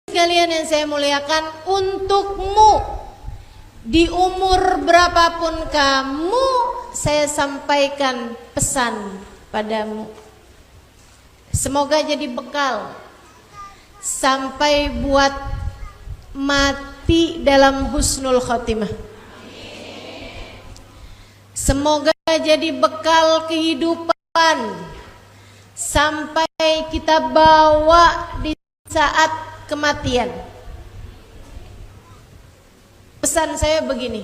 Sekalian yang saya muliakan, untukmu di umur berapapun kamu, saya sampaikan pesan padamu. Semoga jadi bekal sampai buat mati dalam husnul khotimah. Semoga jadi bekal kehidupan sampai kita bawa di saat kematian. Pesan saya begini: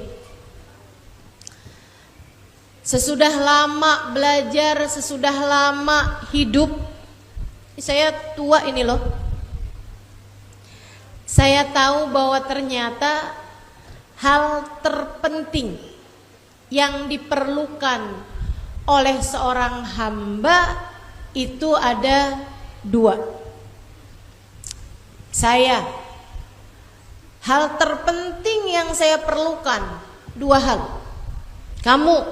sesudah lama belajar, sesudah lama hidup, saya tua ini loh, saya tahu bahwa ternyata hal terpenting yang diperlukan oleh seorang hamba itu ada dua. Hal terpenting yang saya perlukan dua hal. Kamu,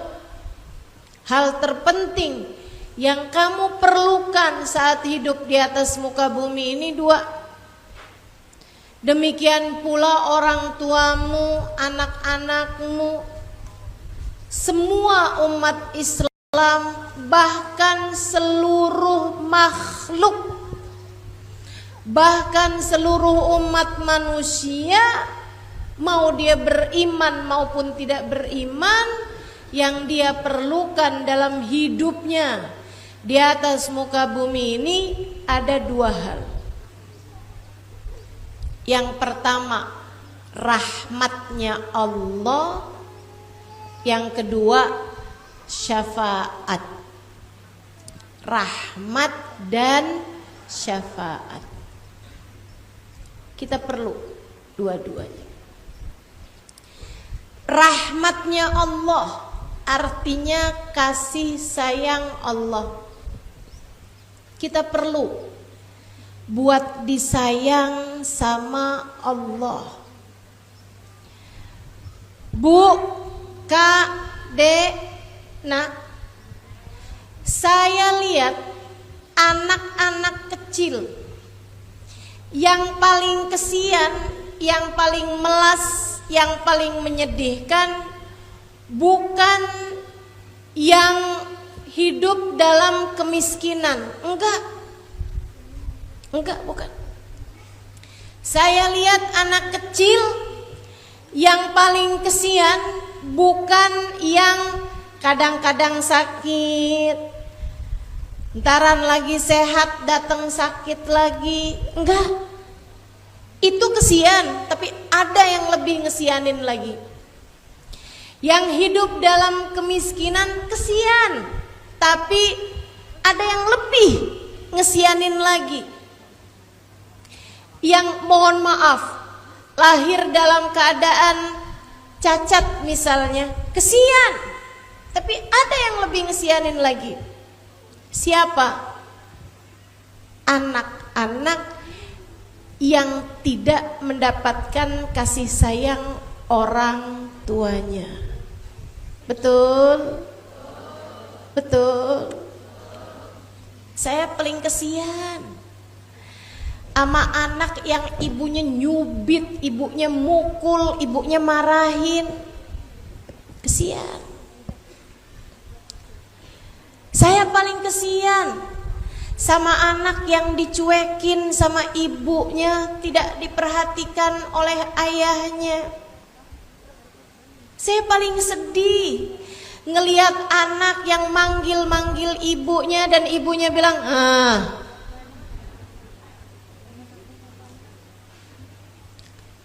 hal terpenting yang kamu perlukan saat hidup di atas muka bumi ini dua. Demikian pula orang tuamu, anak-anakmu, semua umat Islam, bahkan seluruh makhluk, bahkan seluruh umat manusia, mau dia beriman maupun tidak beriman, yang dia perlukan dalam hidupnya di atas muka bumi ini ada dua hal. Yang pertama, rahmatnya Allah. Yang kedua, syafaat. Rahmat dan syafaat. Kita perlu dua-duanya. Rahmatnya Allah artinya kasih sayang Allah. Kita perlu buat disayang sama Allah. Bu, Kak, Dek, Nak, saya lihat anak-anak kecil yang paling kesian, yang paling melas, yang paling menyedihkan bukan yang hidup dalam kemiskinan. Enggak, bukan. Saya lihat anak kecil yang paling kesian bukan yang kadang-kadang sakit, entaran lagi sehat, datang sakit lagi. Enggak. Itu kesian, tapi ada yang lebih ngesianin lagi. Yang hidup dalam kemiskinan kesian, tapi ada yang lebih ngesianin lagi. Yang mohon maaf, lahir dalam keadaan cacat misalnya, kesian, tapi ada yang lebih ngesianin lagi. Siapa? Anak-anak yang tidak mendapatkan kasih sayang orang tuanya. Betul? Betul. Saya paling kesian sama anak yang ibunya nyubit, ibunya mukul, ibunya marahin. Kesian. Saya paling kesian sama anak yang dicuekin sama ibunya, tidak diperhatikan oleh ayahnya. Saya paling sedih ngelihat anak yang manggil-manggil ibunya dan ibunya bilang,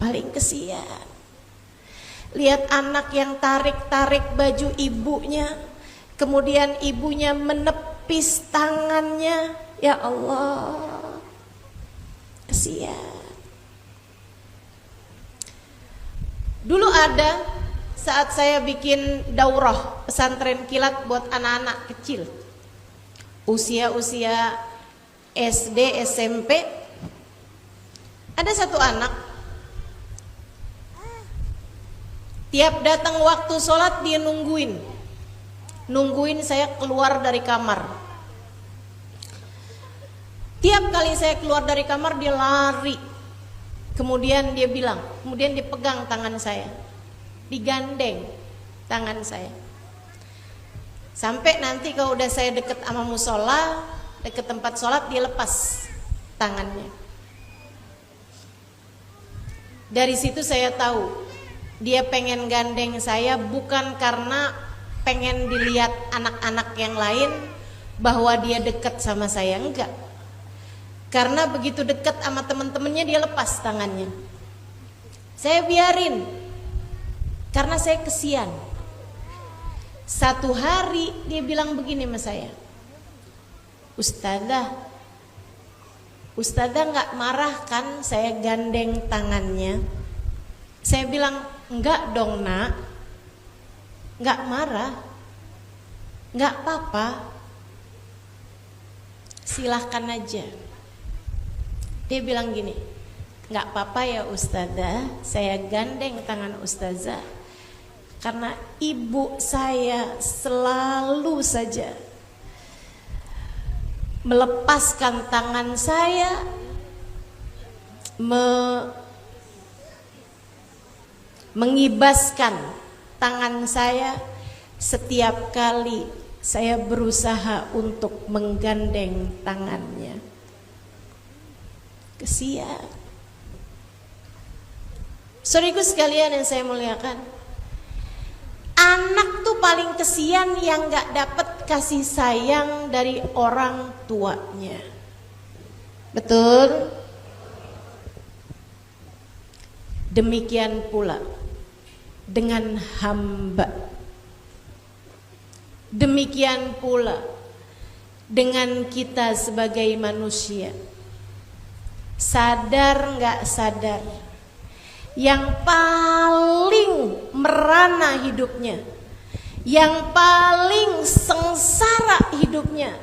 paling kesian. Lihat anak yang tarik-tarik baju ibunya, kemudian ibunya menepis tangannya. Ya Allah, kesian. Dulu ada saat saya bikin daurah pesantren kilat buat anak-anak kecil, usia-usia SD, SMP. Ada satu anak, tiap datang waktu sholat dia nungguin saya keluar dari kamar. Tiap kali saya keluar dari kamar dia lari Kemudian dia bilang, kemudian dipegang tangan saya, digandeng tangan saya. Sampai nanti kalau udah saya deket sama musola, deket tempat sholat, dia lepas tangannya. Dari situ saya tahu dia pengen gandeng saya bukan karena pengen dilihat anak-anak yang lain bahwa dia deket sama saya, enggak. Karena begitu dekat sama teman-temannya dia lepas tangannya. Saya biarin karena saya kesian. Satu hari dia bilang begini sama saya, Ustazah nggak marah kan saya gandeng tangannya? Saya bilang, enggak dong nak, nggak marah, nggak apa-apa, silahkan aja. Dia bilang gini, nggak apa-apa ya Ustazah, saya gandeng tangan Ustazah karena ibu saya selalu saja melepaskan tangan saya, mengibaskan tangan saya setiap kali saya berusaha untuk menggandeng tangannya. Kesian. Saudaraku sekalian yang saya muliakan, anak tuh paling kesian yang gak dapat kasih sayang dari orang tuanya. Betul? Demikian pula dengan hamba. Demikian pula dengan kita sebagai manusia. Sadar nggak sadar, yang paling merana hidupnya, yang paling sengsara hidupnya,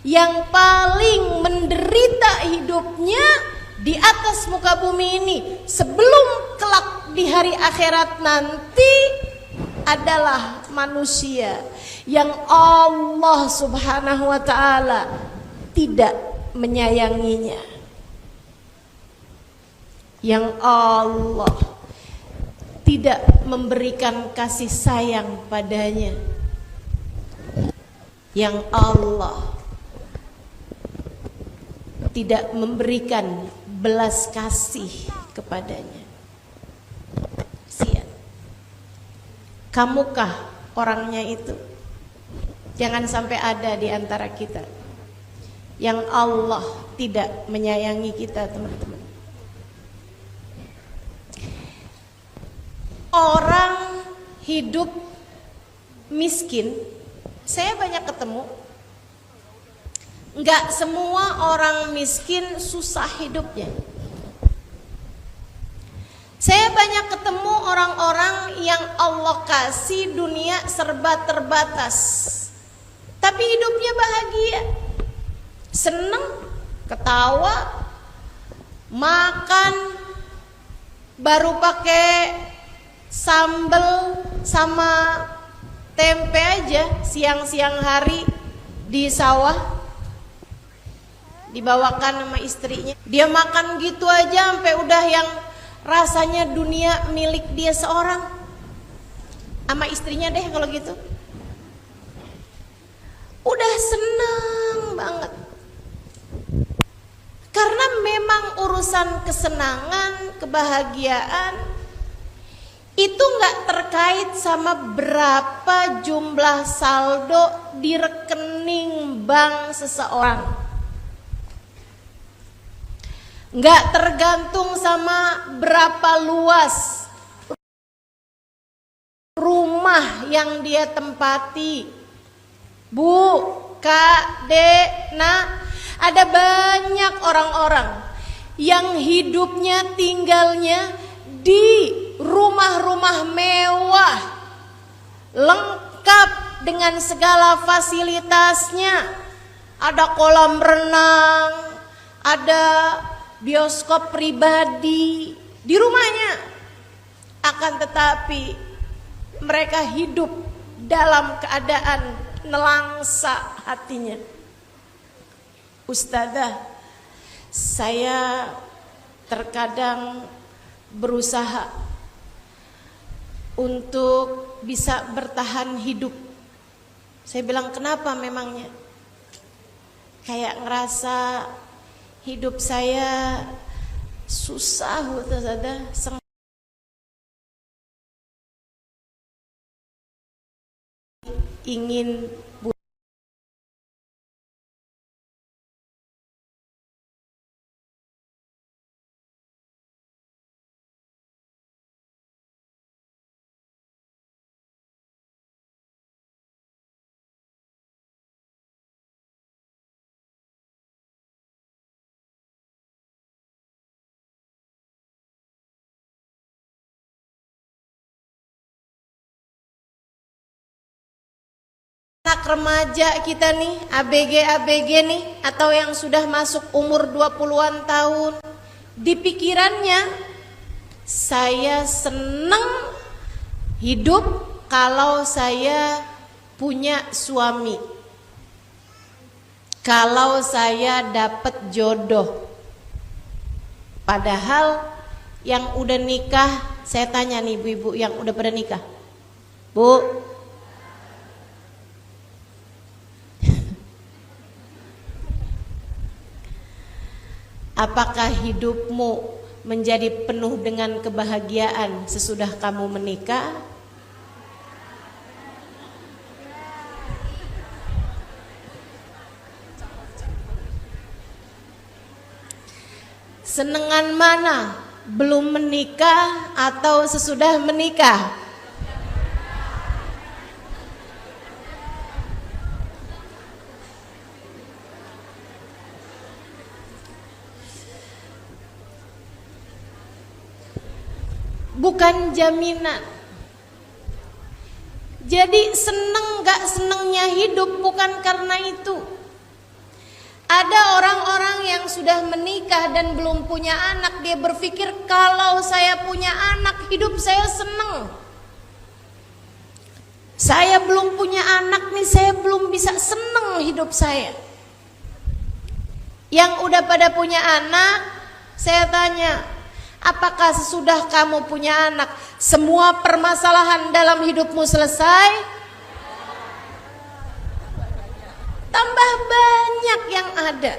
yang paling menderita hidupnya di atas muka bumi ini sebelum kelak di hari akhirat nanti adalah manusia yang Allah Subhanahu wa ta'ala tidak menyayanginya, yang Allah tidak memberikan kasih sayang padanya, yang Allah tidak memberikan belas kasih kepadanya. Sian. Kamukah orangnya itu? Jangan sampai ada di antara kita yang Allah tidak menyayangi kita, teman-teman. Orang hidup miskin, saya banyak ketemu. Enggak semua orang miskin susah hidupnya. Saya banyak ketemu orang-orang yang Allah kasih dunia serba terbatas, tapi hidupnya bahagia, seneng, ketawa, makan, baru pakai sambal sama tempe aja siang-siang hari di sawah, dibawakan sama istrinya. Dia makan gitu aja sampai udah yang rasanya dunia milik dia seorang, sama istrinya deh kalau gitu. Udah seneng banget. Karena memang urusan kesenangan, kebahagiaan itu nggak terkait sama berapa jumlah saldo di rekening bank seseorang, nggak tergantung sama berapa luas rumah yang dia tempati. Bu, Kak, Dek, Nak, ada banyak orang-orang yang hidupnya tinggalnya di rumah-rumah mewah, lengkap dengan segala fasilitasnya. Ada kolam renang, ada bioskop pribadi di rumahnya. Akan tetapi mereka hidup dalam keadaan nelangsa hatinya. Ustazah, saya terkadang berusaha untuk bisa bertahan hidup. Saya bilang, kenapa memangnya? Kayak ngerasa hidup saya susah, ingin anak remaja kita nih, ABG nih, atau yang sudah masuk umur 20-an tahun, di pikirannya, saya seneng hidup kalau saya punya suami, kalau saya dapat jodoh. Padahal yang udah nikah, saya tanya nih ibu-ibu yang udah pada nikah, Bu, apakah hidupmu menjadi penuh dengan kebahagiaan sesudah kamu menikah? Senengan mana? Belum menikah atau sesudah menikah? Bukan jaminan. Jadi seneng gak senengnya hidup bukan karena itu. Ada orang-orang yang sudah menikah dan belum punya anak, dia berpikir kalau saya punya anak hidup saya seneng. Saya belum punya anak nih, saya belum bisa seneng hidup saya. Yang udah pada punya anak, saya tanya, apakah sesudah kamu punya anak semua permasalahan dalam hidupmu selesai? Tambah banyak yang ada.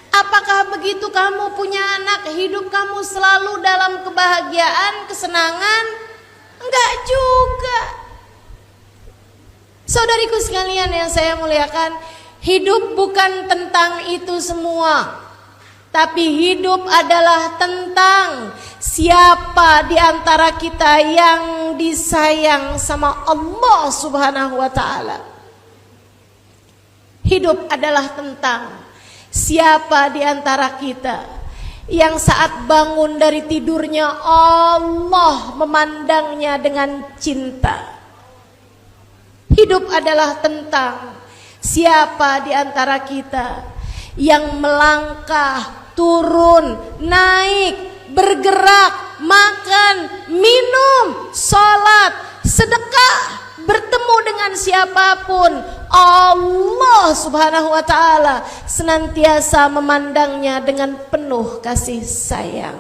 Apakah begitu kamu punya anak, hidup kamu selalu dalam kebahagiaan, kesenangan? Enggak juga. Saudariku sekalian yang saya muliakan, hidup bukan tentang itu semua. Tapi hidup adalah tentang siapa di antara kita yang disayang sama Allah Subhanahu wa ta'ala. Hidup adalah tentang siapa di antara kita yang saat bangun dari tidurnya Allah memandangnya dengan cinta. Hidup adalah tentang siapa di antara kita yang melangkah, turun, naik, bergerak, makan, minum, sholat, sedekah, bertemu dengan siapapun, Allah Subhanahu wa ta'ala senantiasa memandangnya dengan penuh kasih sayang.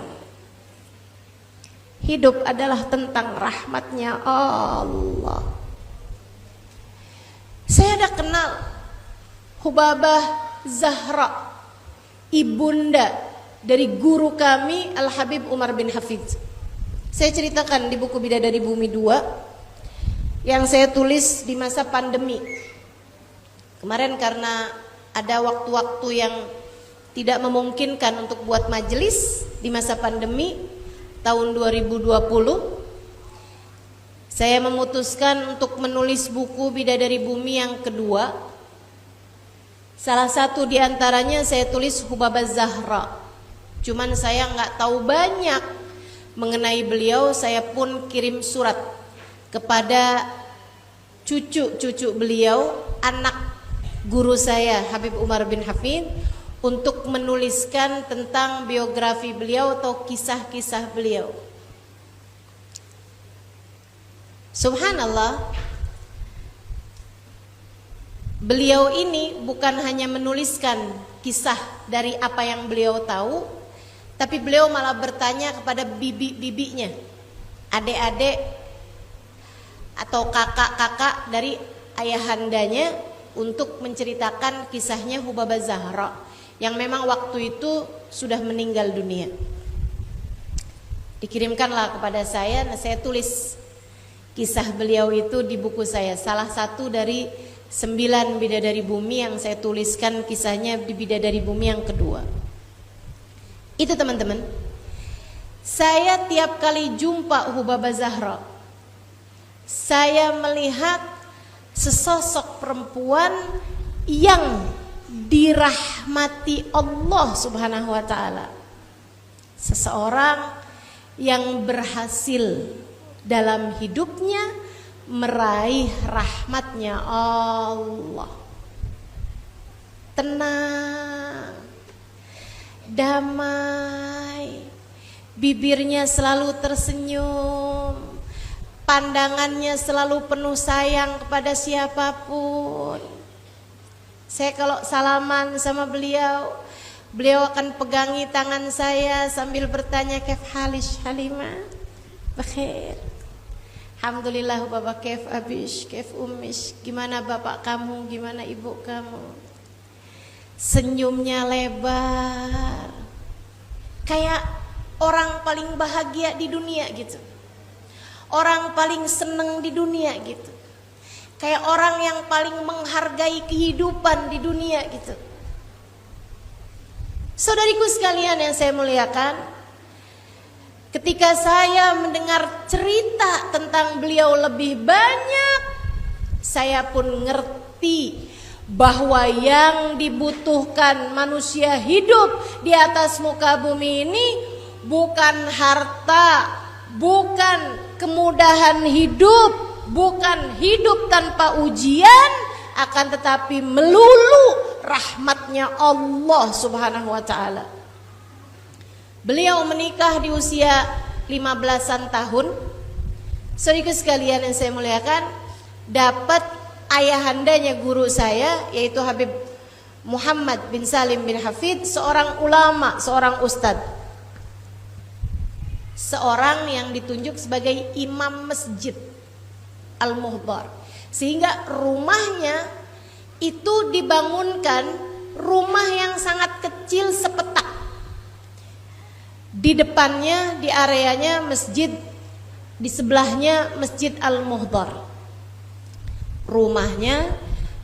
Hidup adalah tentang rahmatnya Allah. Saya ada kenal Hubabah Zahra, ibunda dari guru kami Al-Habib Umar bin Hafidz. Saya ceritakan di buku Bidadari Bumi 2 yang saya tulis di masa pandemi. Kemarin karena ada waktu-waktu yang tidak memungkinkan untuk buat majelis di masa pandemi tahun 2020, saya memutuskan untuk menulis buku Bidadari Bumi yang kedua. Salah satu di antaranya saya tulis Hubabah Zahra. Cuman saya nggak tahu banyak mengenai beliau, saya pun kirim surat kepada cucu-cucu beliau, anak guru saya Habib Umar bin Hafidz, untuk menuliskan tentang biografi beliau atau kisah-kisah beliau. Subhanallah, beliau ini bukan hanya menuliskan kisah dari apa yang beliau tahu, Tapi beliau malah bertanya kepada bibi-bibinya, adik-adik atau kakak-kakak dari ayahandanya, untuk menceritakan kisahnya Hubabah Zahra yang memang waktu itu sudah meninggal dunia. Dikirimkanlah kepada saya, nah saya tulis kisah beliau itu di buku saya, salah satu dari 9 Bidadari Bumi yang saya tuliskan kisahnya di Bidadari Bumi yang kedua. Itu teman-teman, saya tiap kali jumpa Hubabah Zahra, saya melihat sesosok perempuan yang dirahmati Allah Subhanahu wa ta'ala. Seseorang yang berhasil dalam hidupnya meraih rahmatnya Allah. Tenang, damai, bibirnya selalu tersenyum, pandangannya selalu penuh sayang kepada siapapun. Saya kalau salaman sama beliau, beliau akan pegangi tangan saya sambil bertanya, "Kaif halish Halimah?" "Bakhair." "Alhamdulillah Bapak, kaif abish, kaif ummish?" "Gimana bapak kamu, gimana ibu kamu?" Senyumnya lebar, kayak orang paling bahagia di dunia gitu, orang paling seneng di dunia gitu, kayak orang yang paling menghargai kehidupan di dunia gitu. Saudariku sekalian yang saya muliakan, ketika saya mendengar cerita tentang beliau lebih banyak, saya pun ngerti bahwa yang dibutuhkan manusia hidup di atas muka bumi ini bukan harta, bukan kemudahan hidup, bukan hidup tanpa ujian, akan tetapi melulu rahmatnya Allah Subhanahu wa ta'ala. Beliau menikah di usia 15-an tahun. Saudara sekalian yang saya muliakan, dapat ayahandanya guru saya, yaitu Habib Muhammad bin Salim bin Hafid, seorang ulama, seorang ustadz, seorang yang ditunjuk sebagai imam masjid Al-Muhdar, sehingga rumahnya itu dibangunkan rumah yang sangat kecil sepetak. Di depannya, di areanya masjid, di sebelahnya Masjid Al-Muhdar. Rumahnya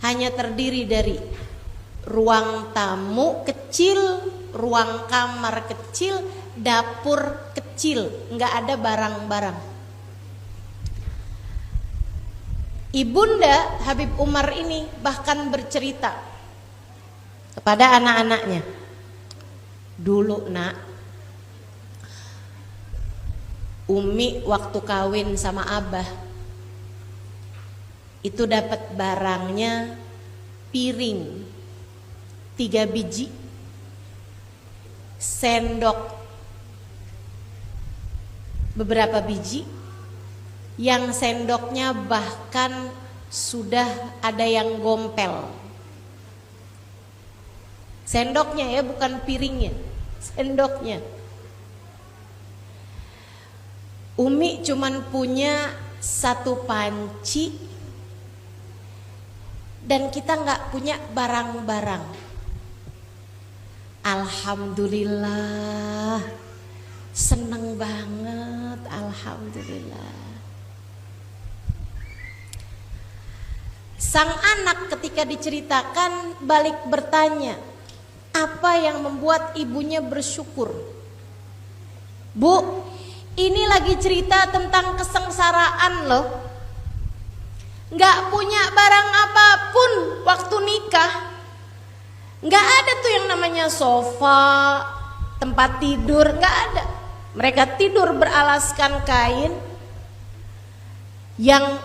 hanya terdiri dari ruang tamu kecil, ruang kamar kecil, dapur kecil, nggak ada barang-barang. Ibunda Habib Umar ini bahkan bercerita kepada anak-anaknya, "Dulu nak, Umi waktu kawin sama Abah itu dapat barangnya piring 3 biji, sendok beberapa biji, yang sendoknya bahkan sudah ada yang gompel. Sendoknya ya, bukan piringnya, sendoknya. Umi cuman punya 1 panci dan kita nggak punya barang-barang. Alhamdulillah, seneng banget, alhamdulillah." Sang anak ketika diceritakan balik bertanya, apa yang membuat ibunya bersyukur? "Bu, ini lagi cerita tentang kesengsaraan loh. Nggak punya barang apapun waktu nikah. Nggak ada tuh yang namanya sofa, tempat tidur, nggak ada. Mereka tidur beralaskan kain. Yang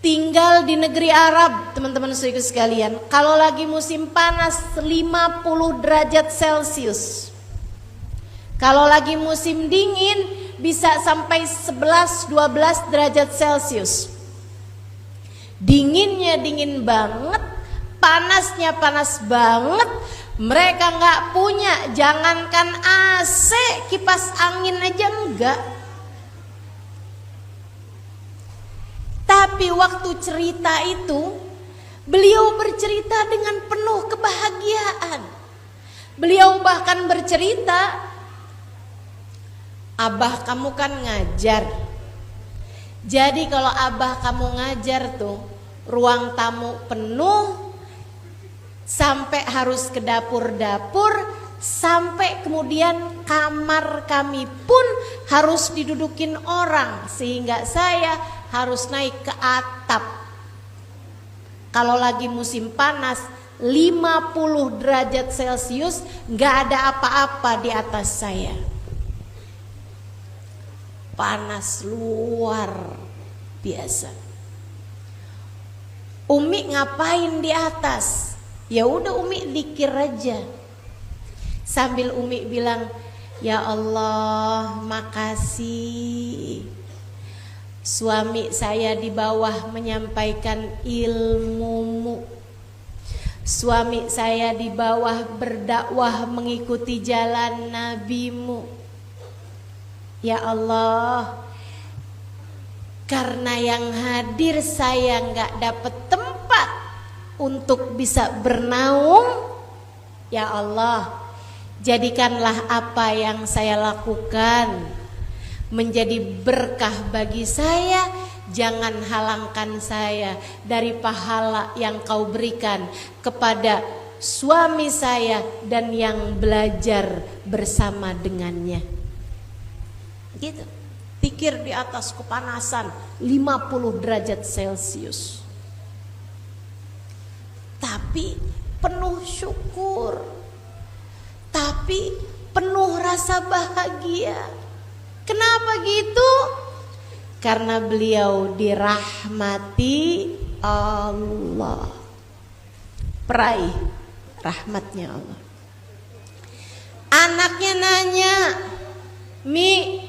tinggal di negeri Arab, teman-teman saudara sekalian, kalau lagi musim panas 50 derajat Celcius. Kalau lagi musim dingin bisa sampai 11-12 derajat Celcius. Dinginnya dingin banget, panasnya panas banget, Mereka nggak punya, jangankan AC, kipas angin aja enggak. Tapi waktu cerita itu, beliau bercerita dengan penuh kebahagiaan. Beliau bahkan bercerita, abah kamu kan ngajar. Jadi kalau abah kamu ngajar tuh, ruang tamu penuh, sampai harus ke dapur-dapur, sampai kemudian kamar kami pun harus didudukin orang, sehingga saya harus naik ke atap. Kalau lagi musim panas 50 derajat Celcius, gak ada apa-apa di atas saya. Panas luar biasa. Umi ngapain di atas? Ya udah Umi zikir aja. Sambil Umi bilang, ya Allah makasih, suami saya di bawah menyampaikan ilmumu, suami saya di bawah berdakwah mengikuti jalan nabimu. Ya Allah, karena yang hadir saya gak dapet tempat untuk bisa bernaung, ya Allah, jadikanlah apa yang saya lakukan menjadi berkah bagi saya. Jangan halangkan saya dari pahala yang kau berikan kepada suami saya dan yang belajar bersama dengannya. Gitu. Pikir di atas kepanasan 50 derajat Celcius. Tapi penuh syukur, tapi penuh rasa bahagia. Kenapa gitu? Karena beliau dirahmati Allah. Peraih rahmatnya Allah. Anaknya nanya, Mi,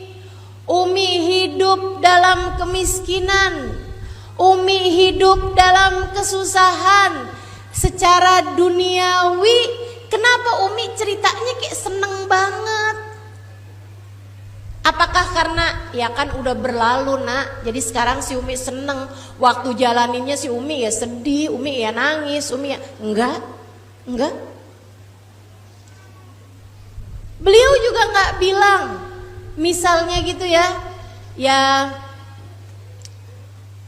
Umi hidup dalam kemiskinan, Umi hidup dalam kesusahan secara duniawi, kenapa Umi ceritanya kayak seneng banget? Apakah karena ya kan udah berlalu nak, jadi sekarang si Umi seneng, waktu jalaninnya si Umi ya sedih, Umi ya nangis, Umi ya enggak. Beliau juga nggak bilang, misalnya gitu ya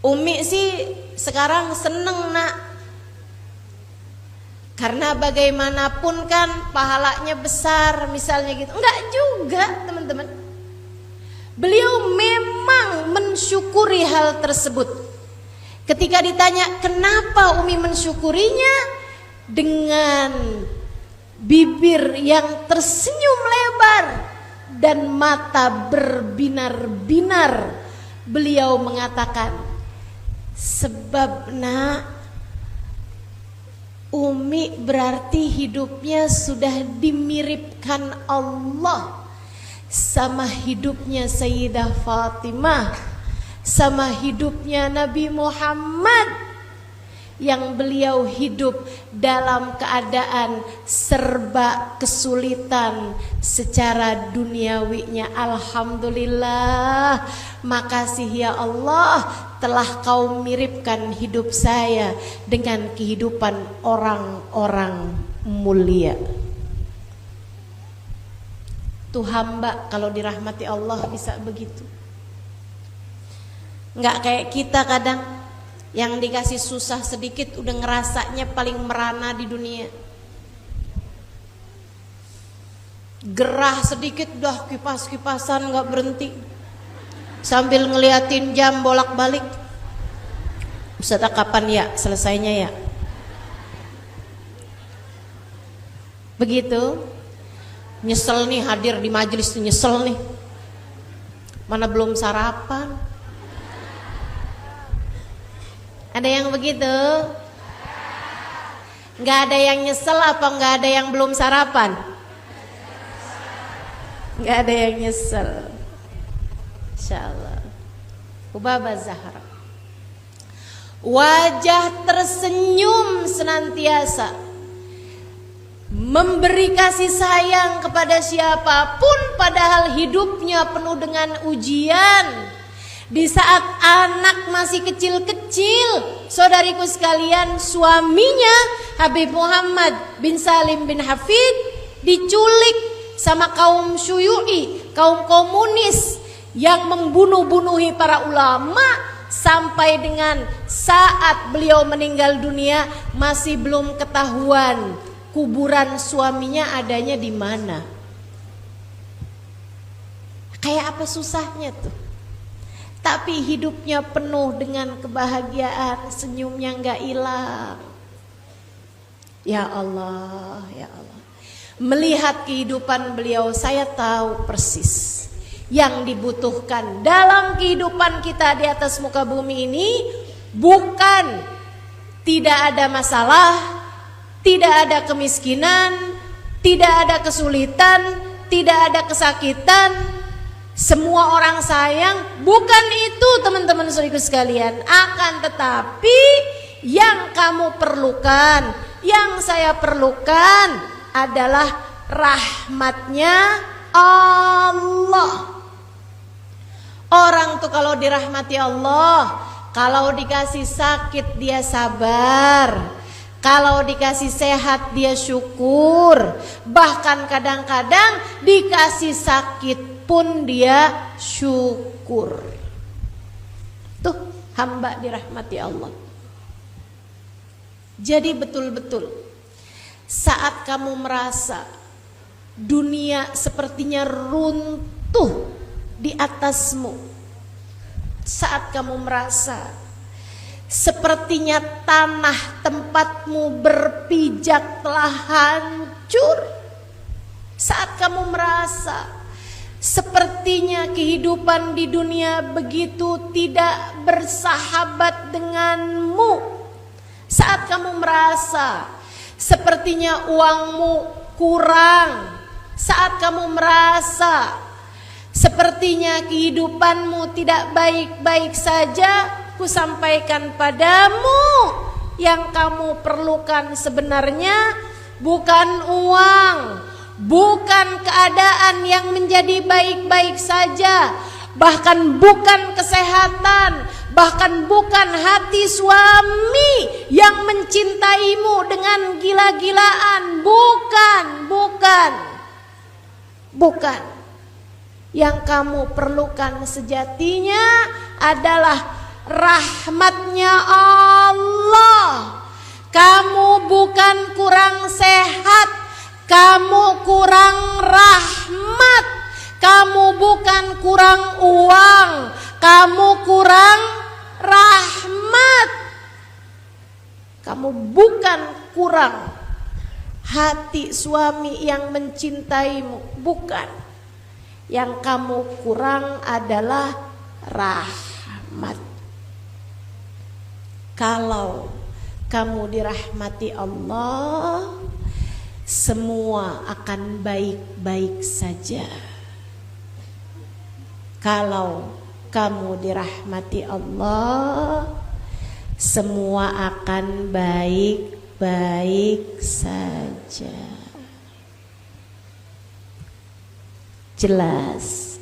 Umi sih sekarang seneng nak, karena bagaimanapun kan pahalanya besar, misalnya gitu. Enggak juga teman-teman. Beliau memang mensyukuri hal tersebut. Ketika ditanya kenapa Umi mensyukurinya, dengan bibir yang tersenyum lebar dan mata berbinar-binar, beliau mengatakan, sebab nak, Umi berarti hidupnya sudah dimiripkan Allah sama hidupnya Sayyidah Fatimah, sama hidupnya Nabi Muhammad, yang beliau hidup dalam keadaan serba kesulitan secara duniawinya. Alhamdulillah, makasih ya Allah, telah kau miripkan hidup saya dengan kehidupan orang-orang mulia. Tuh hamba kalau dirahmati Allah bisa begitu. Nggak kayak kita kadang yang dikasih susah sedikit udah ngerasanya paling merana di dunia. Gerah sedikit udah kipas-kipasan nggak berhenti, sambil ngeliatin jam bolak-balik. Ustaz kapan ya selesainya ya? Begitu. Nyesel nih hadir di majelis, nyesel nih. Mana belum sarapan? Ada yang begitu? Nggak ada yang nyesel apa nggak ada yang belum sarapan? Nggak ada yang nyesel. Insyaallah. Ubaba Zahra. Wajah tersenyum senantiasa. memberi kasih sayang kepada siapapun padahal hidupnya penuh dengan ujian. Di saat anak masih kecil-kecil, saudariku sekalian, suaminya Habib Muhammad bin Salim bin Hafid diculik sama kaum Syuyu'i, kaum komunis yang membunuh-bunuhi para ulama. Sampai dengan saat beliau meninggal dunia masih belum ketahuan kuburan suaminya adanya di mana. Kayak apa susahnya tuh. Tapi hidupnya penuh dengan kebahagiaan, senyumnya nggak hilang. Ya Allah, ya Allah. Melihat kehidupan beliau, saya tahu persis yang dibutuhkan dalam kehidupan kita di atas muka bumi ini bukan tidak ada masalah, tidak ada kemiskinan, tidak ada kesulitan, tidak ada kesakitan. Semua orang sayang, bukan itu teman-teman saudaraku sekalian. Akan tetapi yang kamu perlukan, yang saya perlukan adalah rahmatnya Allah. Orang tuh kalau dirahmati Allah, kalau dikasih sakit dia sabar, kalau dikasih sehat dia syukur, bahkan kadang-kadang dikasih sakit pun dia syukur. Tuh hamba dirahmati Allah. Jadi betul-betul saat kamu merasa dunia sepertinya runtuh di atasmu, saat kamu merasa sepertinya tanah tempatmu berpijak telah hancur, saat kamu merasa sepertinya kehidupan di dunia begitu tidak bersahabat denganmu, saat kamu merasa sepertinya uangmu kurang, saat kamu merasa sepertinya kehidupanmu tidak baik-baik saja, ku sampaikan padamu yang kamu perlukan sebenarnya bukan uang, bukan keadaan yang menjadi baik-baik saja, bahkan bukan kesehatan, bahkan bukan hati suami yang mencintaimu dengan gila-gilaan, bukan. Yang kamu perlukan sejatinya adalah rahmatnya Allah. Kamu bukan kurang sehat, kamu kurang rahmat. Kamu bukan kurang uang, kamu kurang rahmat. Kamu bukan kurang hati suami yang mencintaimu, bukan. Yang kamu kurang adalah rahmat. Kalau kamu dirahmati Allah, semua akan baik-baik saja. Kalau kamu dirahmati Allah, semua akan baik-baik saja. Jelas.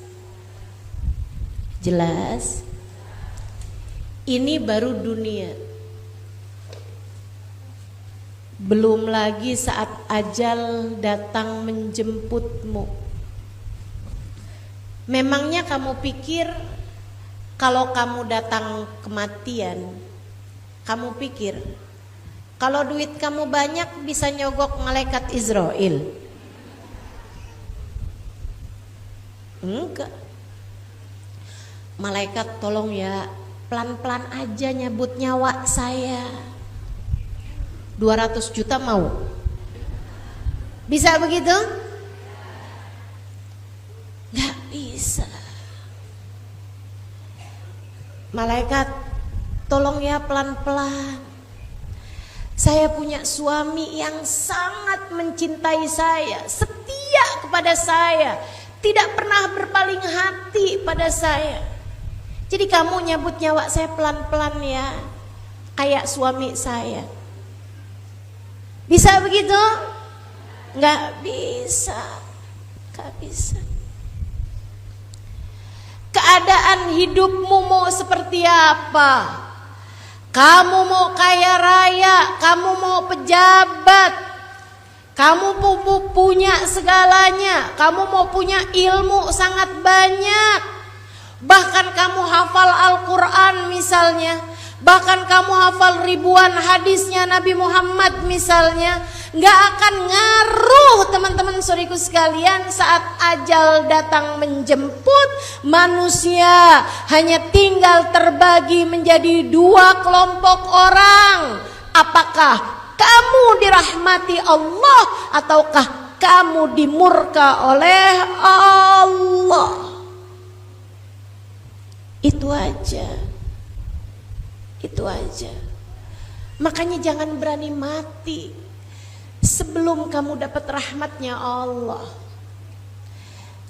Ini baru dunia. Belum lagi saat ajal datang menjemputmu. Memangnya kamu pikir kalau kamu datang kematian, kamu pikir kalau duit kamu banyak bisa nyogok malaikat Israel? Enggak. Malaikat tolong ya, pelan-pelan aja nyabut nyawa saya. 200 juta mau? Bisa begitu? Enggak bisa. Malaikat tolong ya pelan-pelan. Saya punya suami yang sangat mencintai saya, setia kepada saya, tidak pernah berpaling hati pada saya. Jadi kamu nyabut nyawa saya pelan-pelan ya, kayak suami saya. Bisa begitu? Nggak bisa. Keadaan hidupmu mau seperti apa? Kamu mau kaya raya, kamu mau pejabat, kamu punya segalanya, kamu mau punya ilmu sangat banyak, bahkan kamu hafal Al-Quran misalnya, bahkan kamu hafal ribuan hadisnya Nabi Muhammad misalnya, nggak akan ngaruh teman-teman saudariku sekalian saat ajal datang menjemput. Manusia hanya tinggal terbagi menjadi dua kelompok orang. Apakah kamu dirahmati Allah ataukah kamu dimurka oleh Allah? Itu aja. Makanya jangan berani mati sebelum kamu dapat rahmatnya Allah.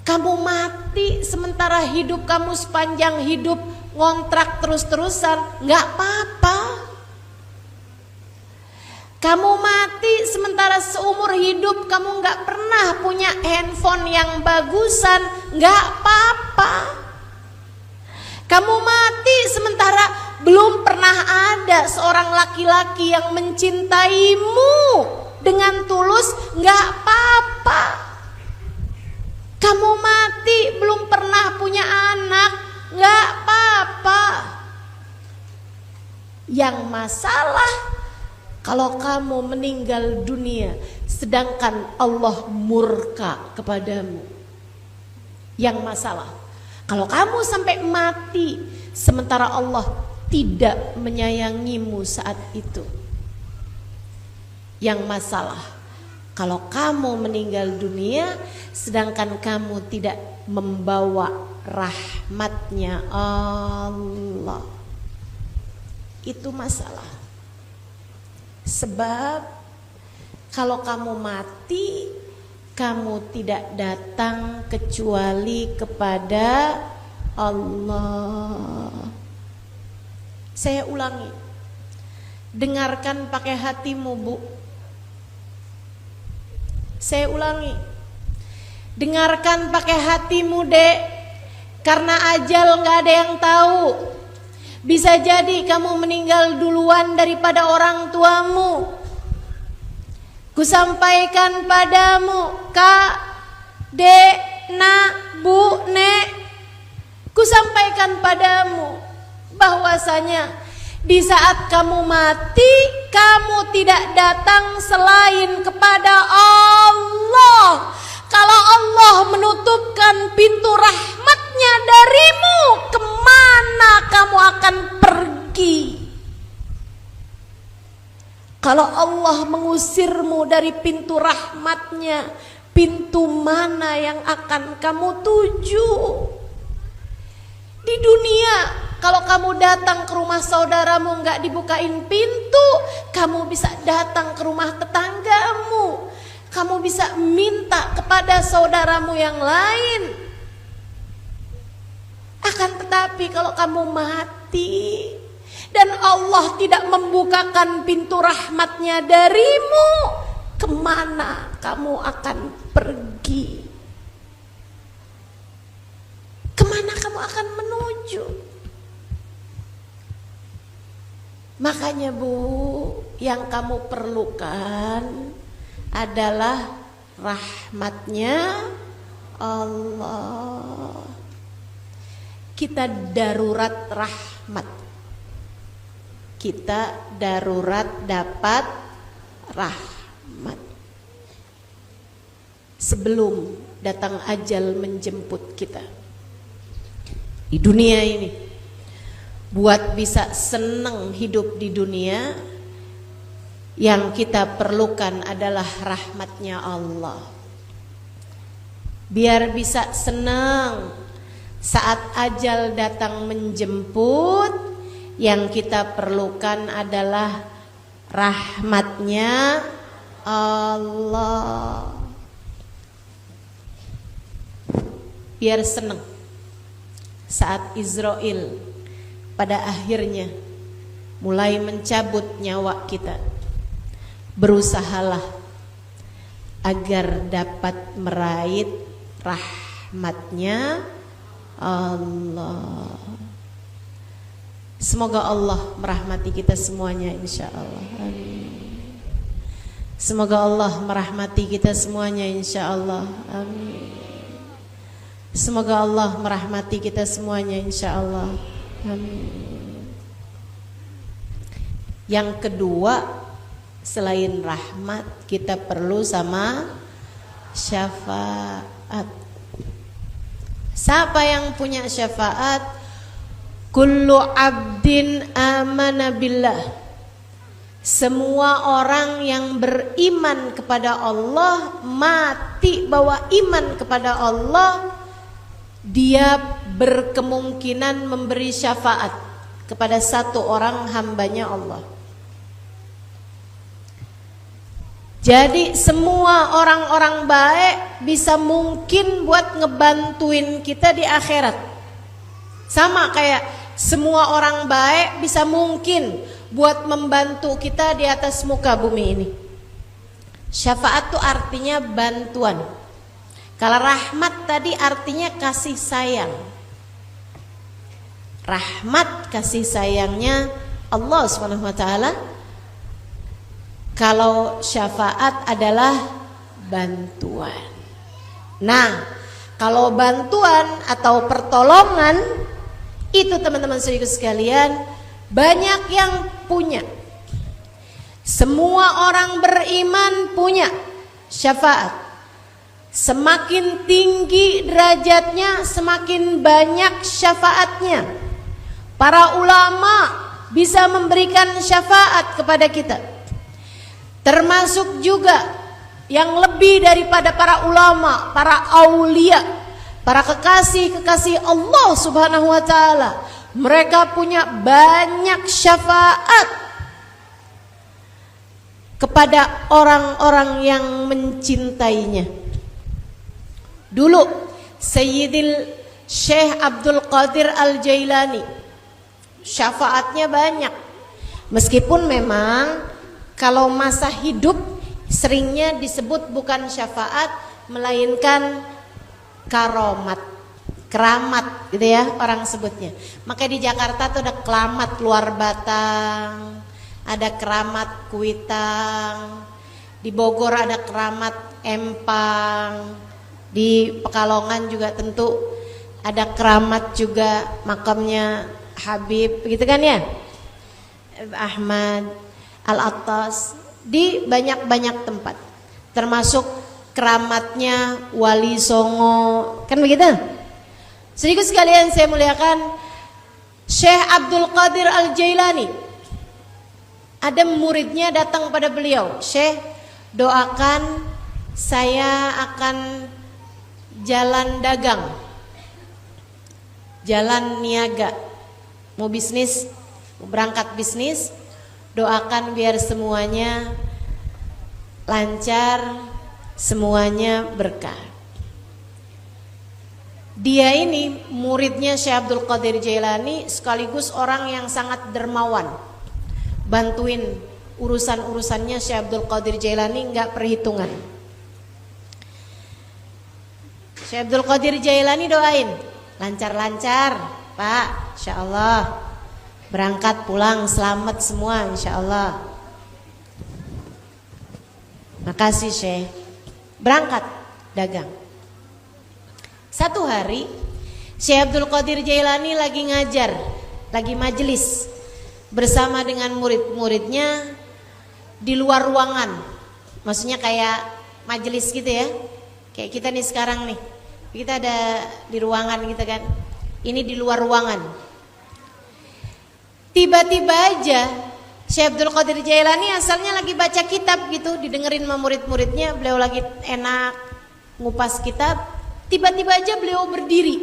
Kamu mati sementara hidup kamu sepanjang hidup ngontrak terus-terusan, nggak apa-apa. Kamu mati sementara seumur hidup kamu nggak pernah punya handphone yang bagusan, nggak apa-apa. Kamu mati sementara belum pernah ada seorang laki-laki yang mencintaimu dengan tulus, nggak apa-apa. Kamu mati belum pernah punya anak, nggak apa-apa. Yang masalah kalau kamu meninggal dunia sedangkan Allah murka kepadamu. Yang masalah kalau kamu sampai mati sementara Allah tidak menyayangimu saat itu. Yang masalah kalau kamu meninggal dunia sedangkan kamu tidak membawa rahmatnya Allah. Itu masalah. Sebab kalau kamu mati, kamu tidak datang kecuali kepada Allah. Saya ulangi, dengarkan pakai hatimu, Bu. Saya ulangi, dengarkan pakai hatimu, Dek. Karena ajal gak ada yang tahu. Bisa jadi kamu meninggal duluan daripada orang tuamu. Kusampaikan padamu, Kak, Dek, Nak, Bu, Nek, kusampaikan padamu bahwasanya di saat kamu mati, kamu tidak datang selain kepada Allah. Kalau Allah menutupkan pintu rahmatnya darimu, kemana kamu akan pergi? Kalau Allah mengusirmu dari pintu rahmatnya, pintu mana yang akan kamu tuju? Di dunia, kalau kamu datang ke rumah saudaramu nggak dibukain pintu, kamu bisa datang ke rumah tetanggamu, kamu bisa minta kepada saudaramu yang lain. Akan tetapi kalau kamu mati dan Allah tidak membukakan pintu rahmatnya darimu, kemana kamu akan pergi? Kemana kamu akan menuju? Makanya Bu, yang kamu perlukan adalah rahmatnya Allah. Kita darurat rahmat. Kita darurat dapat rahmat. Sebelum datang ajal menjemput kita di dunia ini, buat bisa senang hidup di dunia, yang kita perlukan adalah rahmatnya Allah. Biar bisa senang saat ajal datang menjemput, yang kita perlukan adalah rahmatnya Allah. Biar senang saat Israel pada akhirnya mulai mencabut nyawa kita, berusahalah agar dapat meraih rahmatnya Allah. Semoga Allah merahmati kita semuanya insya Allah. Amin. Semoga Allah merahmati kita semuanya insya Allah. Amin. Semoga Allah merahmati kita semuanya insya Allah. Amin. Yang kedua, selain rahmat, kita perlu sama syafaat. Siapa yang punya syafaat? Kullu abdin amana billah. Semua orang yang beriman kepada Allah, mati bawa iman kepada Allah, dia berkemungkinan memberi syafaat kepada satu orang hambanya Allah. Jadi semua orang-orang baik bisa mungkin buat ngebantuin kita di akhirat. Sama kayak semua orang baik bisa mungkin buat membantu kita di atas muka bumi ini. Syafaat itu artinya bantuan. Kalau rahmat tadi artinya kasih sayang. Rahmat kasih sayangnya Allah Subhanahu wa taala. Kalau syafaat adalah bantuan. Nah, kalau bantuan atau pertolongan itu teman-teman saudaraku sekalian banyak yang punya. Semua orang beriman punya syafaat. Semakin tinggi derajatnya, semakin banyak syafaatnya. Para ulama bisa memberikan syafaat kepada kita. Termasuk juga yang lebih daripada para ulama, para aulia, para kekasih-kekasih Allah Subhanahu wa taala. Mereka punya banyak syafaat kepada orang-orang yang mencintainya. Dulu Sayyidil Syekh Abdul Qadir Al-Jailani syafaatnya banyak. Meskipun memang kalau masa hidup seringnya disebut bukan syafaat melainkan karomat, keramat gitu ya orang sebutnya. Maka di Jakarta tuh ada keramat luar batang, ada keramat kuitang, di Bogor ada keramat empang, di Pekalongan juga tentu ada keramat juga makamnya Habib gitu kan ya, Ahmad Al-Attas, di banyak-banyak tempat, termasuk keramatnya Wali Songo, kan begitu? Sedikit sekalian saya muliakan, Syekh Abdul Qadir Al-Jailani, ada muridnya datang pada beliau, Syekh doakan saya akan jalan dagang, jalan niaga, mau bisnis, mau berangkat bisnis, doakan biar semuanya lancar, semuanya berkah. Dia ini muridnya Syekh Abdul Qadir Jailani, sekaligus orang yang sangat dermawan, bantuin urusan-urusannya Syekh Abdul Qadir Jailani nggak perhitungan. Syekh Abdul Qadir Jailani doain lancar-lancar Pak, insya Allah. Berangkat pulang selamat semua insya Allah. Makasih Syekh. Berangkat dagang. Satu hari Syekh Abdul Qadir Jailani lagi ngajar, lagi majelis bersama dengan murid-muridnya di luar ruangan. Maksudnya kayak majelis gitu ya. Kayak kita nih sekarang nih. Kita ada di ruangan gitu kan. Ini di luar ruangan. Tiba-tiba aja Syekh Abdul Qadir Jailani asalnya lagi baca kitab gitu, didengerin sama murid-muridnya, beliau lagi enak ngupas kitab. Tiba-tiba aja beliau berdiri.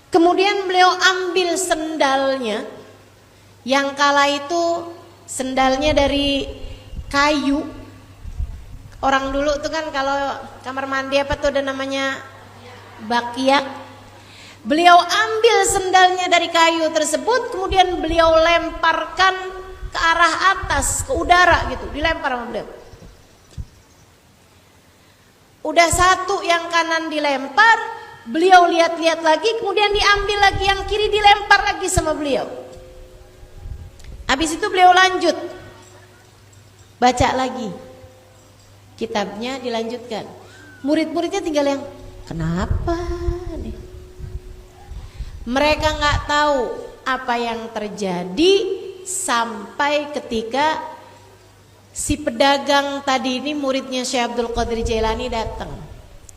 Kemudian beliau ambil sendalnya, yang kala itu sendalnya dari kayu. Orang dulu tuh kan kalau kamar mandi apa tuh ada namanya bakyak. Beliau ambil sendalnya dari kayu tersebut, kemudian beliau lemparkan ke arah atas, ke udara gitu, dilempar sama beliau. Udah satu yang kanan dilempar, beliau lihat-lihat lagi, kemudian diambil lagi yang kiri, dilempar lagi sama beliau. Habis itu beliau lanjut baca lagi kitabnya, dilanjutkan. Murid-muridnya tinggal yang kenapa nih? Mereka nggak tahu apa yang terjadi sampai ketika si pedagang tadi ini, muridnya Syekh Abdul Qadir Jailani, datang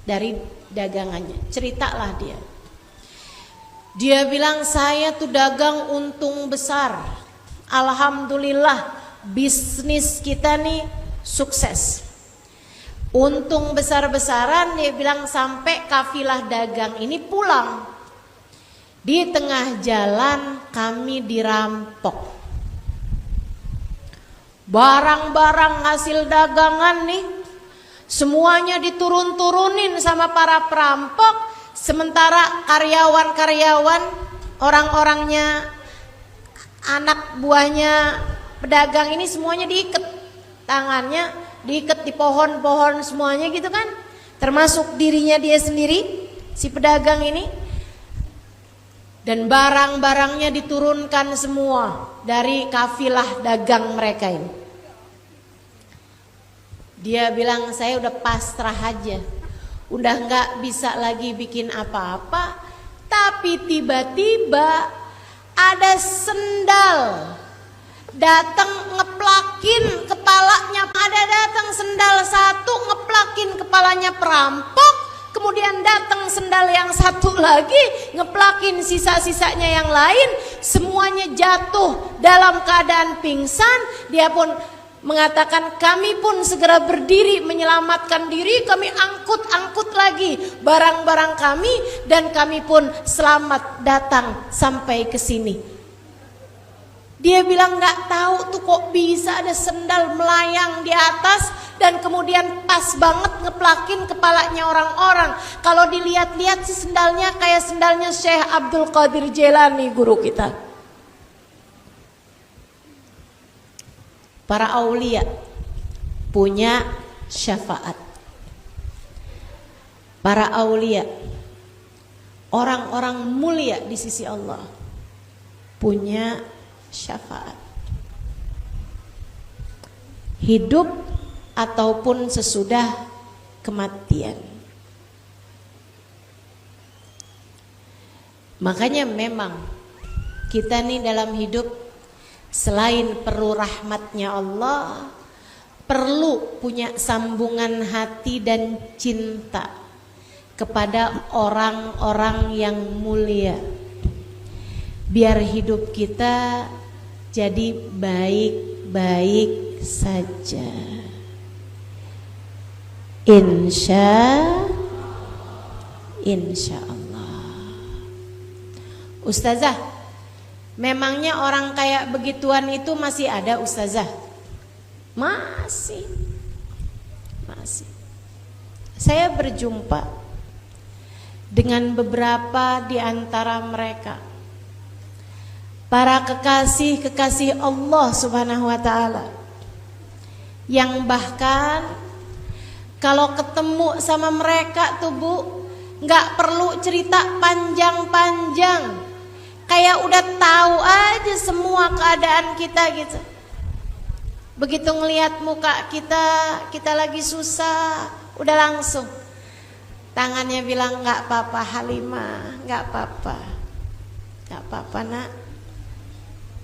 dari dagangannya. Ceritalah dia. Dia bilang, saya tuh dagang untung besar. Alhamdulillah bisnis kita nih sukses. Untung besar-besaran. Dia bilang sampai kafilah dagang ini pulang. Di tengah jalan kami dirampok. Barang-barang hasil dagangan nih semuanya diturun-turunin sama para perampok. Sementara karyawan-karyawan, orang-orangnya, anak buahnya pedagang ini semuanya diikat tangannya, diikat di pohon-pohon semuanya gitu kan. Termasuk dirinya dia sendiri, si pedagang ini. Dan barang-barangnya diturunkan semua dari kafilah dagang mereka ini. Dia bilang, saya udah pasrah aja, udah gak bisa lagi bikin apa-apa. Tapi tiba-tiba ada sendal datang ngeplakin kepalanya. Ada datang sendal satu ngeplakin kepalanya perampok. Kemudian datang sendal yang satu lagi ngeplakin sisa-sisanya yang lain. Semuanya jatuh dalam keadaan pingsan. Dia pun mengatakan, kami pun segera berdiri menyelamatkan diri. Kami angkut lagi barang-barang kami, dan kami pun selamat datang sampai ke sini. Dia bilang nggak tahu tuh kok bisa ada sendal melayang di atas dan kemudian pas banget ngeplakin kepalanya orang-orang. Kalau dilihat-lihat sih sendalnya kayak sendalnya Syekh Abdul Qadir Jailani, guru kita. Para aulia punya syafaat. Para aulia, orang-orang mulia di sisi Allah, punya syafaat. Hidup ataupun sesudah kematian. Makanya memang kita nih dalam hidup, selain perlu rahmatnya Allah, perlu punya sambungan hati dan cinta kepada orang-orang yang mulia. Biar hidup kita jadi baik-baik saja. Insya Allah. Ustazah, memangnya orang kayak begituan itu masih ada, Ustazah? Masih. Saya berjumpa dengan beberapa di antara mereka, para kekasih-kekasih Allah Subhanahu wa ta'ala, yang bahkan kalau ketemu sama mereka tuh Bu, gak perlu cerita panjang-panjang, kayak udah tahu aja semua keadaan kita gitu. Begitu ngelihat muka kita lagi susah, udah langsung tangannya bilang, gak apa-apa Halimah, gak apa-apa nak,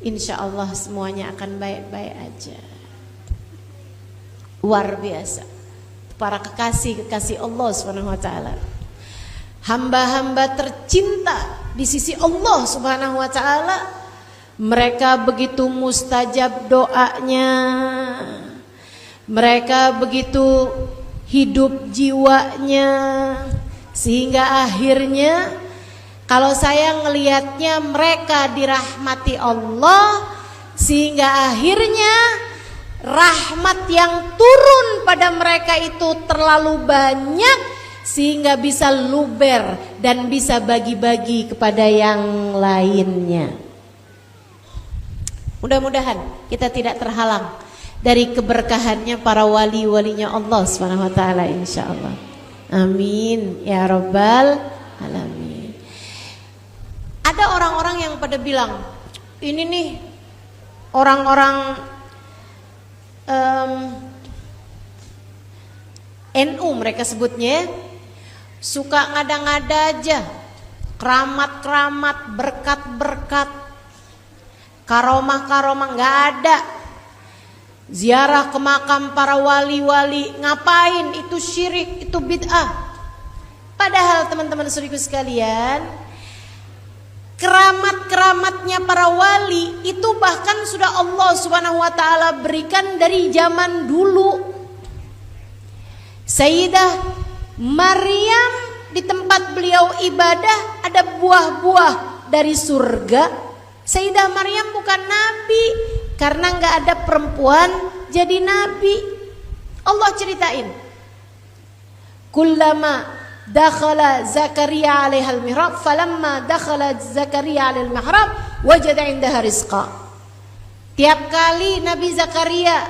insya Allah semuanya akan baik-baik aja. Luar biasa para kekasih-kekasih Allah Subhanahu wa ta'ala, hamba-hamba tercinta di sisi Allah Subhanahu wa ta'ala. Mereka begitu mustajab doanya, mereka begitu hidup jiwanya, sehingga akhirnya kalau saya ngelihatnya mereka dirahmati Allah, sehingga akhirnya rahmat yang turun pada mereka itu terlalu banyak, sehingga bisa luber dan bisa bagi-bagi kepada yang lainnya. Mudah-mudahan kita tidak terhalang dari keberkahannya para wali-walinya Allah Subhanahu wa ta'ala, insya Allah. Amin ya rabbal alamin. Ada orang-orang yang pada bilang, ini nih orang-orang NU mereka sebutnya, suka ngada-ngada aja, keramat-keramat, berkat-berkat, karomah-karomah, nggak ada. Ziarah ke makam para wali-wali, ngapain? Itu syirik, itu bid'ah. Padahal teman-teman saudaraku sekalian, keramat-keramatnya para wali itu bahkan sudah Allah Subhanahu wa taala berikan dari zaman dulu. Sayyidah Maryam, di tempat beliau ibadah ada buah-buah dari surga. Sayyidah Maryam bukan nabi, karena nggak ada perempuan jadi nabi. Allah ceritain, kullama dakhala Zakaria alaihal mihrab falamma dakhala Zakaria alaihal mihrab wajada indaha rizqa. Tiap kali Nabi Zakaria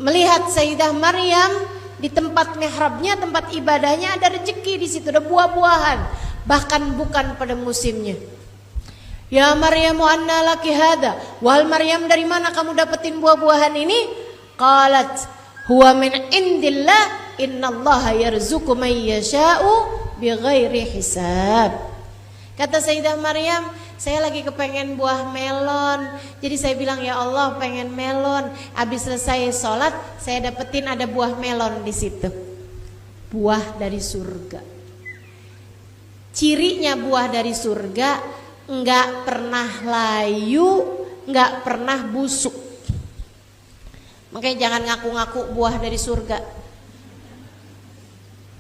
melihat Sayyidah Maryam di tempat mihrabnya, tempat ibadahnya, ada rezeki di situ, ada buah-buahan, bahkan bukan pada musimnya. Ya Maryam, anna laki hada? Wahai Maryam, dari mana kamu dapetin buah-buahan ini? Qalat huwa min indillah, innallaha yarzuqu man yasha'u bighairi hisab. Kata Sayyidah Maryam, saya lagi kepengen buah melon, jadi saya bilang, ya Allah pengen melon. Habis selesai sholat, saya dapetin ada buah melon di situ, buah dari surga. Cirinya buah dari surga nggak pernah layu, nggak pernah busuk. Makanya jangan ngaku-ngaku buah dari surga.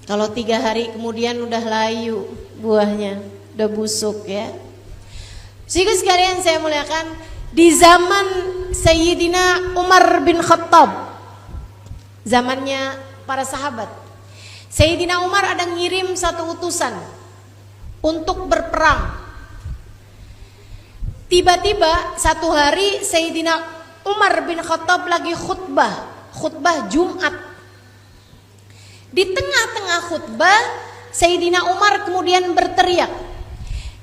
Kalau 3 hari kemudian udah layu buahnya, udah busuk ya. Sehingga sekalian saya muliakan, di zaman Sayyidina Umar bin Khattab, zamannya para sahabat, Sayyidina Umar ada ngirim satu utusan untuk berperang. Tiba-tiba satu hari Sayyidina Umar bin Khattab lagi khutbah Jumat. Di tengah-tengah khutbah, Sayyidina Umar kemudian berteriak,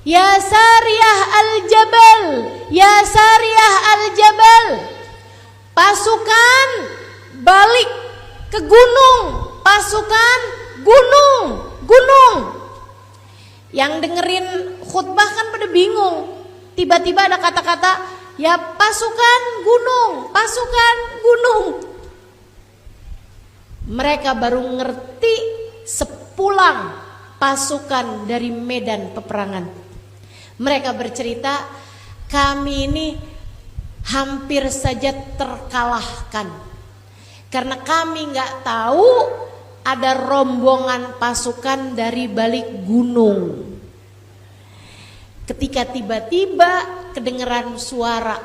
ya Sariyah al-Jabal, ya Sariyah al-Jabal, pasukan balik ke gunung, pasukan gunung. Yang dengerin khutbah kan pada bingung. Tiba-tiba ada kata-kata, ya pasukan gunung. Mereka baru ngerti sepulang pasukan dari medan peperangan. Mereka bercerita, kami ini hampir saja terkalahkan, karena kami nggak tahu ada rombongan pasukan dari balik gunung. Ketika tiba-tiba kedengeran suara,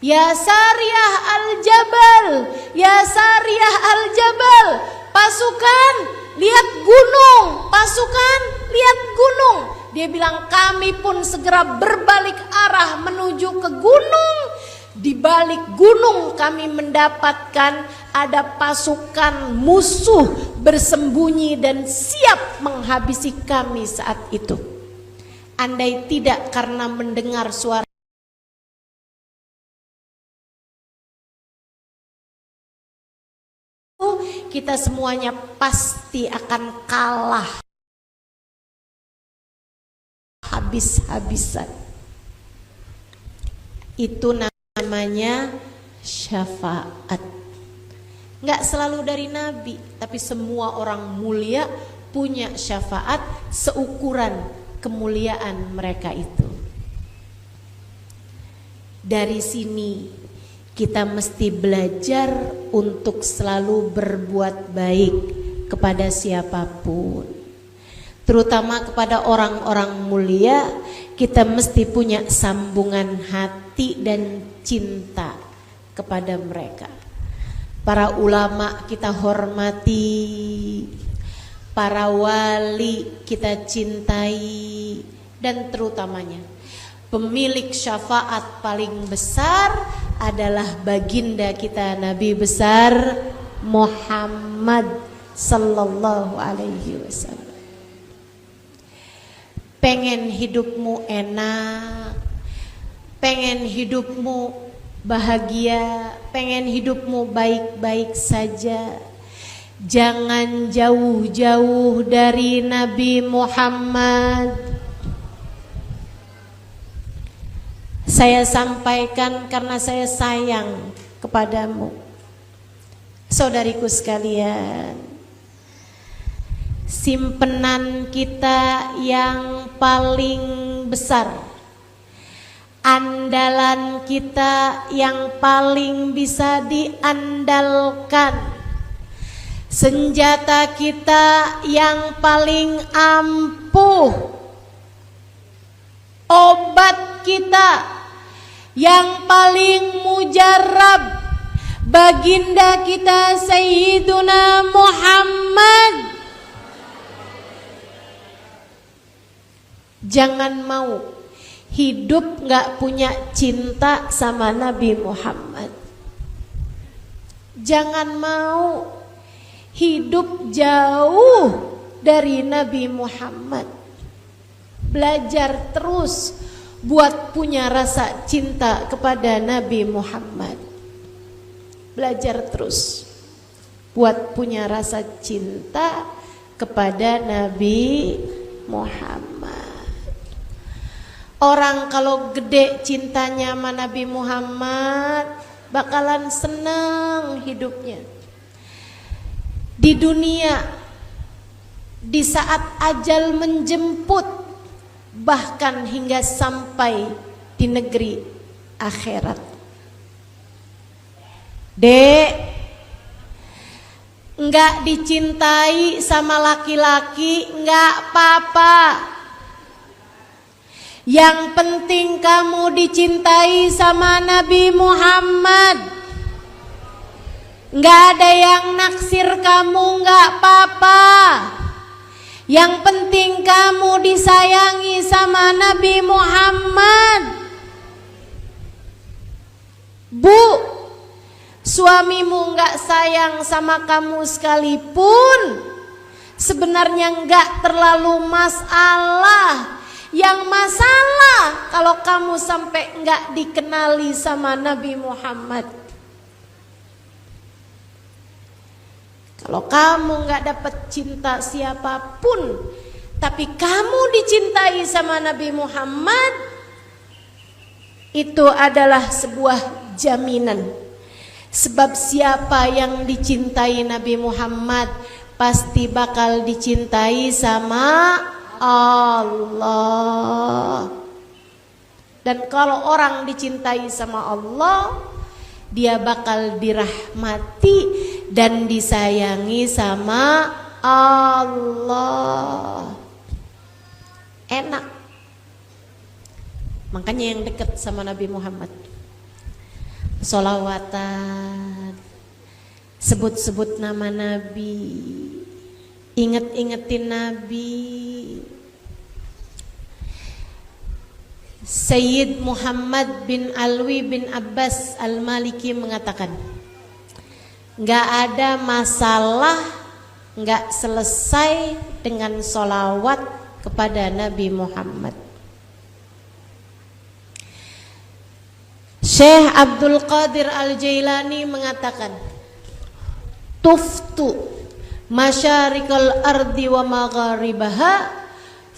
ya Sariyah al-Jabal, ya Sariyah al-Jabal, pasukan lihat gunung, pasukan lihat gunung. Dia bilang, kami pun segera berbalik arah menuju ke gunung. Di balik gunung kami mendapatkan ada pasukan musuh bersembunyi dan siap menghabisi kami saat itu. Andai tidak karena mendengar suara, kita semuanya pasti akan kalah habis-habisan. Itu namanya syafaat. Nggak selalu dari Nabi, tapi semua orang mulia punya syafaat seukuran kemuliaan mereka itu. Dari sini kita mesti belajar untuk selalu berbuat baik kepada siapapun, terutama kepada orang-orang mulia. Kita mesti punya sambungan hati dan cinta kepada mereka. Para ulama kita hormati, para wali kita cintai, dan terutamanya pemilik syafaat paling besar adalah baginda kita Nabi besar Muhammad sallallahu alaihi wasallam. Pengen hidupmu enak, pengen hidupmu bahagia, pengen hidupmu baik-baik saja, jangan jauh-jauh dari Nabi Muhammad. Saya sampaikan karena saya sayang kepadamu, saudariku sekalian. Simpenan kita yang paling besar, andalan kita yang paling bisa diandalkan, senjata kita yang paling ampuh, obat kita yang paling mujarab, baginda kita Sayyiduna Muhammad. Jangan mau hidup gak punya cinta sama Nabi Muhammad. Jangan mau hidup jauh dari Nabi Muhammad. Belajar terus buat punya rasa cinta kepada Nabi Muhammad. Belajar terus buat punya rasa cinta kepada Nabi Muhammad. Orang kalau gede cintanya sama Nabi Muhammad bakalan senang hidupnya di dunia, di saat ajal menjemput, bahkan hingga sampai di negeri akhirat. Dek, enggak dicintai sama laki-laki enggak apa-apa. Yang penting kamu dicintai sama Nabi Muhammad. Enggak ada yang naksir kamu enggak apa-apa. Yang penting kamu disayangi sama Nabi Muhammad. Bu, suamimu enggak sayang sama kamu sekalipun, sebenarnya enggak terlalu masalah. Yang masalah kalau kamu sampai enggak dikenali sama Nabi Muhammad. Kalau kamu enggak dapat cinta siapapun, tapi kamu dicintai sama Nabi Muhammad, itu adalah sebuah jaminan. Sebab siapa yang dicintai Nabi Muhammad pasti bakal dicintai sama Allah. Dan kalau orang dicintai sama Allah, dia bakal dirahmati dan disayangi sama Allah. Enak. Makanya yang dekat sama Nabi Muhammad, sholawatan, sebut-sebut nama Nabi, inget-ingetin Nabi. Sayyid Muhammad bin Alwi bin Abbas Al-Maliki mengatakan, gak ada masalah gak selesai dengan sholawat kepada Nabi Muhammad. Syekh Abdul Qadir Al-Jailani mengatakan, tuftu masyarikal ardi wa magharibaha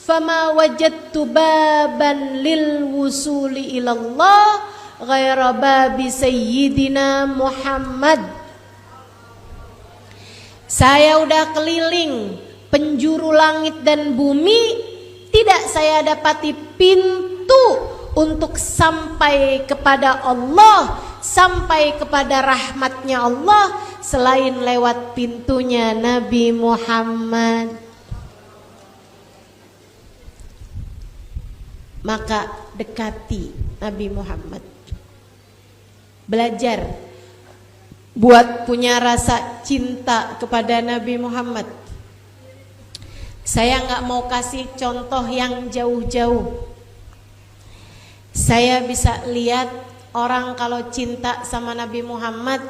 fama wajadtu baban lil wusuli ilallah ghaira babi sayyidina Muhammad. Saya udah keliling penjuru langit dan bumi, tidak saya dapati pintu untuk sampai kepada Allah, sampai kepada rahmatnya Allah selain lewat pintunya Nabi Muhammad. Maka dekati Nabi Muhammad. Belajar buat punya rasa cinta kepada Nabi Muhammad. Saya nggak mau kasih contoh yang jauh-jauh. Saya bisa lihat orang kalau cinta sama Nabi Muhammad,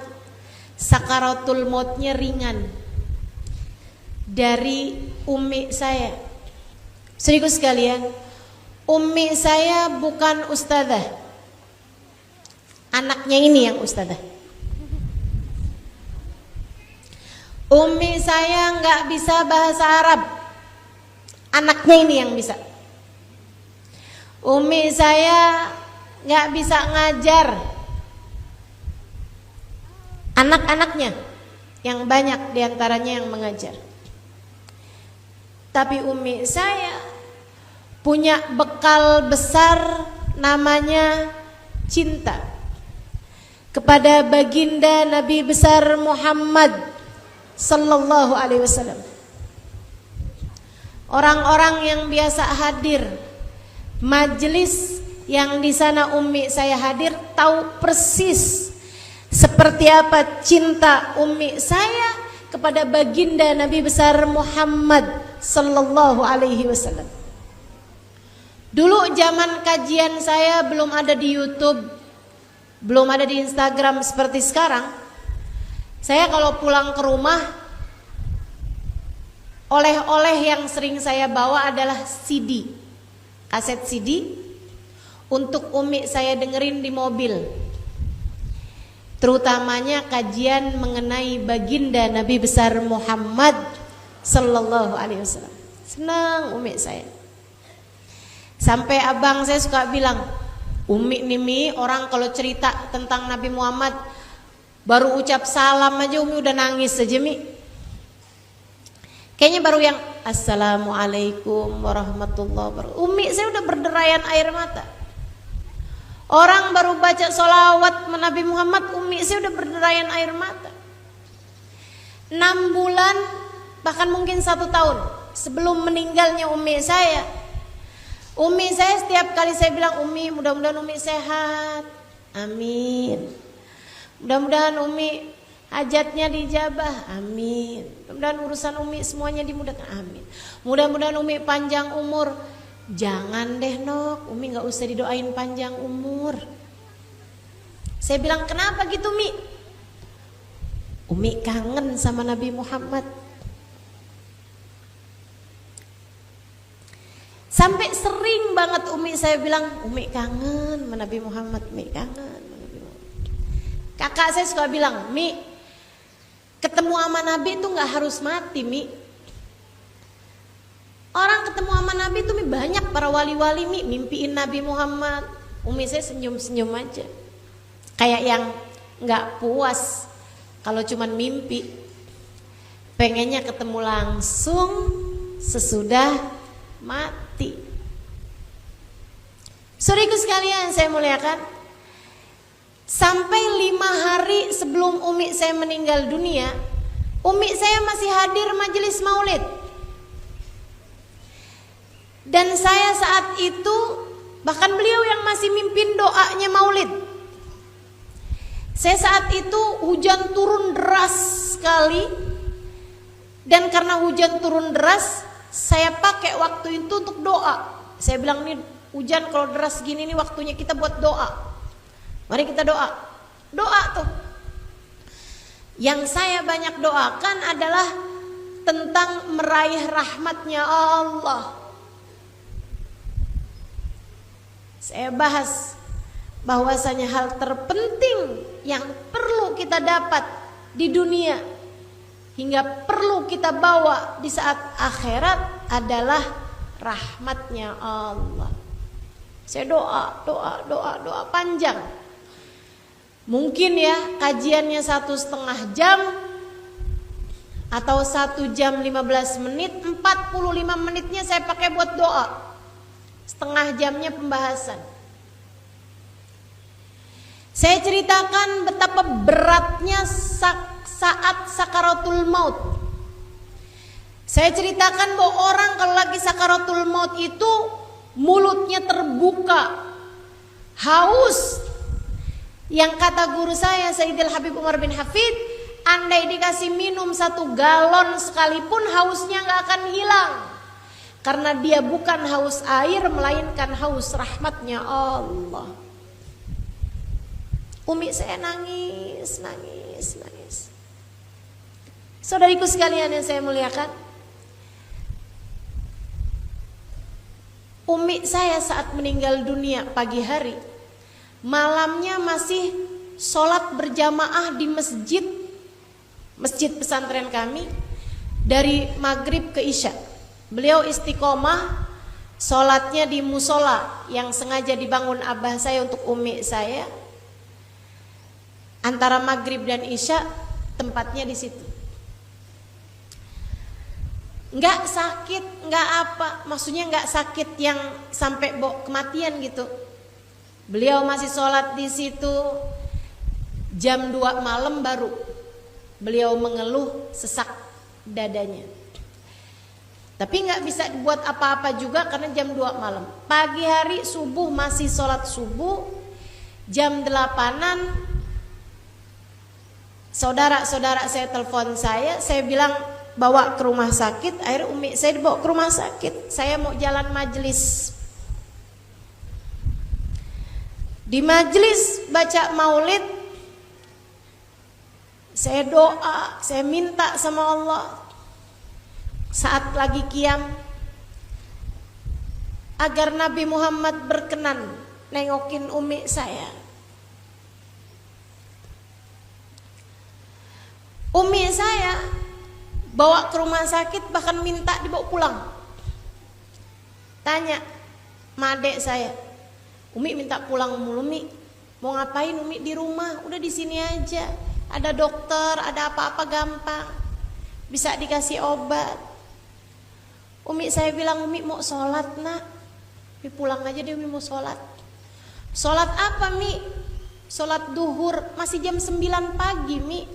sakaratul mautnya ringan. dari umi saya. Saudaraku sekalian, umi saya bukan ustadzah, anaknya ini yang ustadzah. Umi saya nggak bisa bahasa Arab, anaknya ini yang bisa. Umi saya nggak bisa ngajar, anak-anaknya yang banyak diantaranya yang mengajar. Tapi umi saya punya bekal besar namanya cinta kepada baginda Nabi besar Muhammad sallallahu alaihi wasallam. Orang-orang yang biasa hadir majelis yang di sana umi saya hadir tahu persis seperti apa cinta umi saya kepada baginda Nabi besar Muhammad sallallahu alaihi wasallam. Dulu zaman kajian saya belum ada di YouTube, belum ada di Instagram seperti sekarang. Saya kalau pulang ke rumah, oleh-oleh yang sering saya bawa adalah CD, kaset CD untuk umi saya dengerin di mobil. Terutamanya kajian mengenai baginda Nabi besar Muhammad sallallahu alaihi wasallam. Senang umi saya. Sampai abang saya suka bilang, umi nih Mi, orang kalau cerita tentang Nabi Muhammad baru ucap salam aja umi udah nangis aja Mi. Kayaknya baru yang assalamualaikum warahmatullahi wabarakatuh, umi saya udah berderayan air mata. Orang baru baca sholawat Nabi Muhammad, umi saya udah berderayan air mata. 6 bulan bahkan mungkin 1 tahun sebelum meninggalnya umi saya setiap kali saya bilang, umi mudah-mudahan umi sehat, amin. Mudah-mudahan umi hajatnya dijabah, amin. Mudah-mudahan urusan umi semuanya dimudahkan, amin. Mudah-mudahan umi panjang umur. Jangan deh Nok, umi gak usah didoain panjang umur. Saya bilang, kenapa gitu Mi? Umi kangen sama Nabi Muhammad. Sampai sering banget umi saya bilang, umi kangen sama Nabi Muhammad, umi kangen sama Nabi Muhammad. Kakak saya suka bilang, Mi, ketemu sama Nabi itu gak harus mati Mi. Orang ketemu sama Nabi itu banyak para wali-wali mimpiin Nabi Muhammad. Umi saya senyum-senyum aja. Kayak yang gak puas kalau cuman mimpi. Pengennya ketemu langsung sesudah mati. Saudaraku sekalian saya muliakan, sampai 5 hari sebelum umi saya meninggal dunia, umi saya masih hadir majelis maulid. Dan saya saat itu, bahkan beliau yang masih mimpin doanya maulid. Saya saat itu hujan turun deras sekali. Dan karena hujan turun deras, saya pakai waktu itu untuk doa. Saya bilang, nih hujan kalau deras gini nih waktunya kita buat doa. Mari kita doa. Doa tuh. Yang saya banyak doakan adalah tentang meraih rahmatnya Allah. Saya bahas bahwasanya hal terpenting yang perlu kita dapat di dunia hingga perlu kita bawa di saat akhirat adalah rahmatnya Allah. Saya doa panjang. Mungkin ya kajiannya 1,5 jam atau 1 jam 15 menit, 45 menitnya saya pakai buat doa. Setengah jamnya pembahasan. Saya ceritakan betapa beratnya saat sakaratul maut. Saya ceritakan bahwa orang kalau lagi sakaratul maut itu mulutnya terbuka, haus. Yang kata guru saya Sayyidil Habib Umar bin Hafid, andai dikasih minum 1 galon sekalipun hausnya gak akan hilang. Karena dia bukan haus air, melainkan haus rahmatnya Allah. Umi saya nangis. Saudariku sekalian yang saya muliakan, Umi saya saat meninggal dunia pagi hari, malamnya masih sholat berjamaah di masjid pesantren kami dari maghrib ke isya. Beliau istiqomah sholatnya di musola yang sengaja dibangun abah saya untuk umi saya. Antara maghrib dan isya tempatnya di situ. Nggak sakit, nggak apa, maksudnya nggak sakit yang sampai bawa kematian gitu. Beliau masih sholat di situ. Jam 2 malam baru beliau mengeluh sesak dadanya. Tapi nggak bisa dibuat apa-apa juga karena jam 2 malam. Pagi hari subuh masih sholat subuh. Jam 8-an saudara-saudara saya telepon saya bilang bawa ke rumah sakit. Akhirnya umi saya dibawa ke rumah sakit. Saya mau jalan majelis. Di majelis baca maulid, saya doa, saya minta sama Allah. Saat lagi qiyam, agar Nabi Muhammad berkenan nengokin umi saya. Umi saya bawa ke rumah sakit, bahkan minta dibawa pulang. Tanya sama adek saya, umi minta pulang mulu mi, mau ngapain umi di rumah? Udah di sini aja, ada dokter, ada apa-apa gampang, bisa dikasih obat. Umi saya bilang, umi mau sholat nak, mi pulang aja deh, umi mau sholat. Sholat apa mi? Sholat duhur, masih jam 9 pagi mi.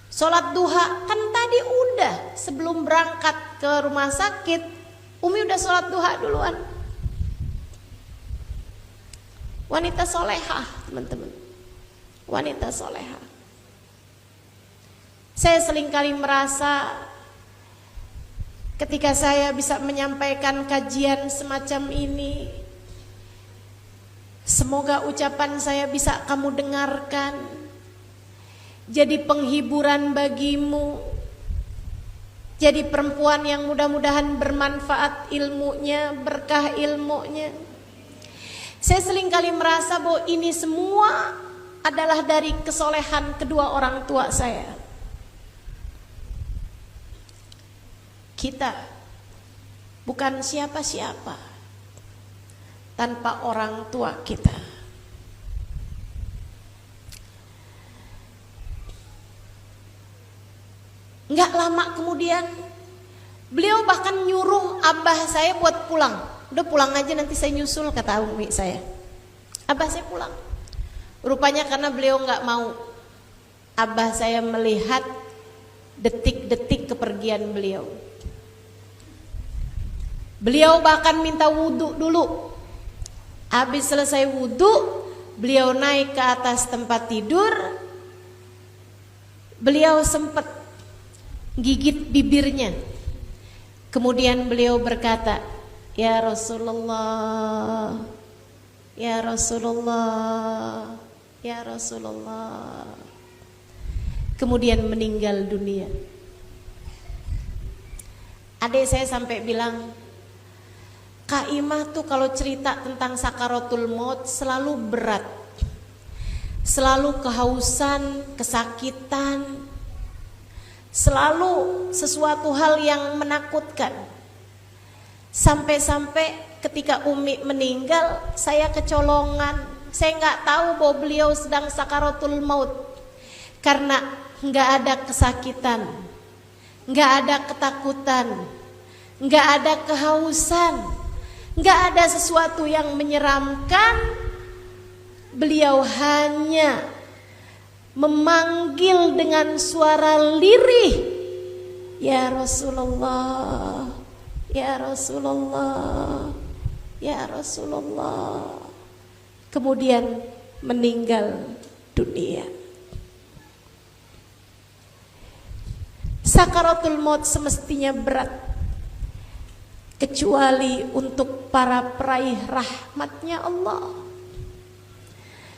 Sholat duha, kan tadi udah sebelum berangkat ke rumah sakit, umi udah sholat duha duluan. Wanita solehah teman-teman, wanita solehah. Saya seringkali merasa ketika saya bisa menyampaikan kajian semacam ini, semoga ucapan saya bisa kamu dengarkan, jadi penghiburan bagimu, jadi perempuan yang mudah-mudahan bermanfaat ilmunya, berkah ilmunya. Saya seringkali merasa bahwa ini semua adalah dari kesolehan kedua orang tua saya. Kita bukan siapa-siapa tanpa orang tua kita. Nggak lama kemudian beliau bahkan nyuruh abah saya buat pulang. Udah pulang aja, nanti saya nyusul, kata umi saya. Abah saya pulang. Rupanya karena beliau nggak mau abah saya melihat detik-detik kepergian beliau. Beliau bahkan minta wudhu dulu. Habis selesai wudhu, beliau naik ke atas tempat tidur. Beliau sempat gigit bibirnya. Kemudian beliau berkata, ya Rasulullah, ya Rasulullah, ya Rasulullah. Kemudian meninggal dunia. Adik saya sampai bilang, Kak Imah tuh kalau cerita tentang sakaratul maut selalu berat, selalu kehausan, kesakitan, selalu sesuatu hal yang menakutkan. Sampai-sampai ketika umi meninggal, saya kecolongan. Saya nggak tahu bahwa beliau sedang sakaratul maut, karena nggak ada kesakitan, nggak ada ketakutan, nggak ada kehausan, nggak ada sesuatu yang menyeramkan. Beliau hanya memanggil dengan suara lirih, ya Rasulullah, ya Rasulullah, ya Rasulullah. Kemudian meninggal dunia. Sakaratul maut semestinya berat, kecuali untuk para peraih rahmatnya Allah.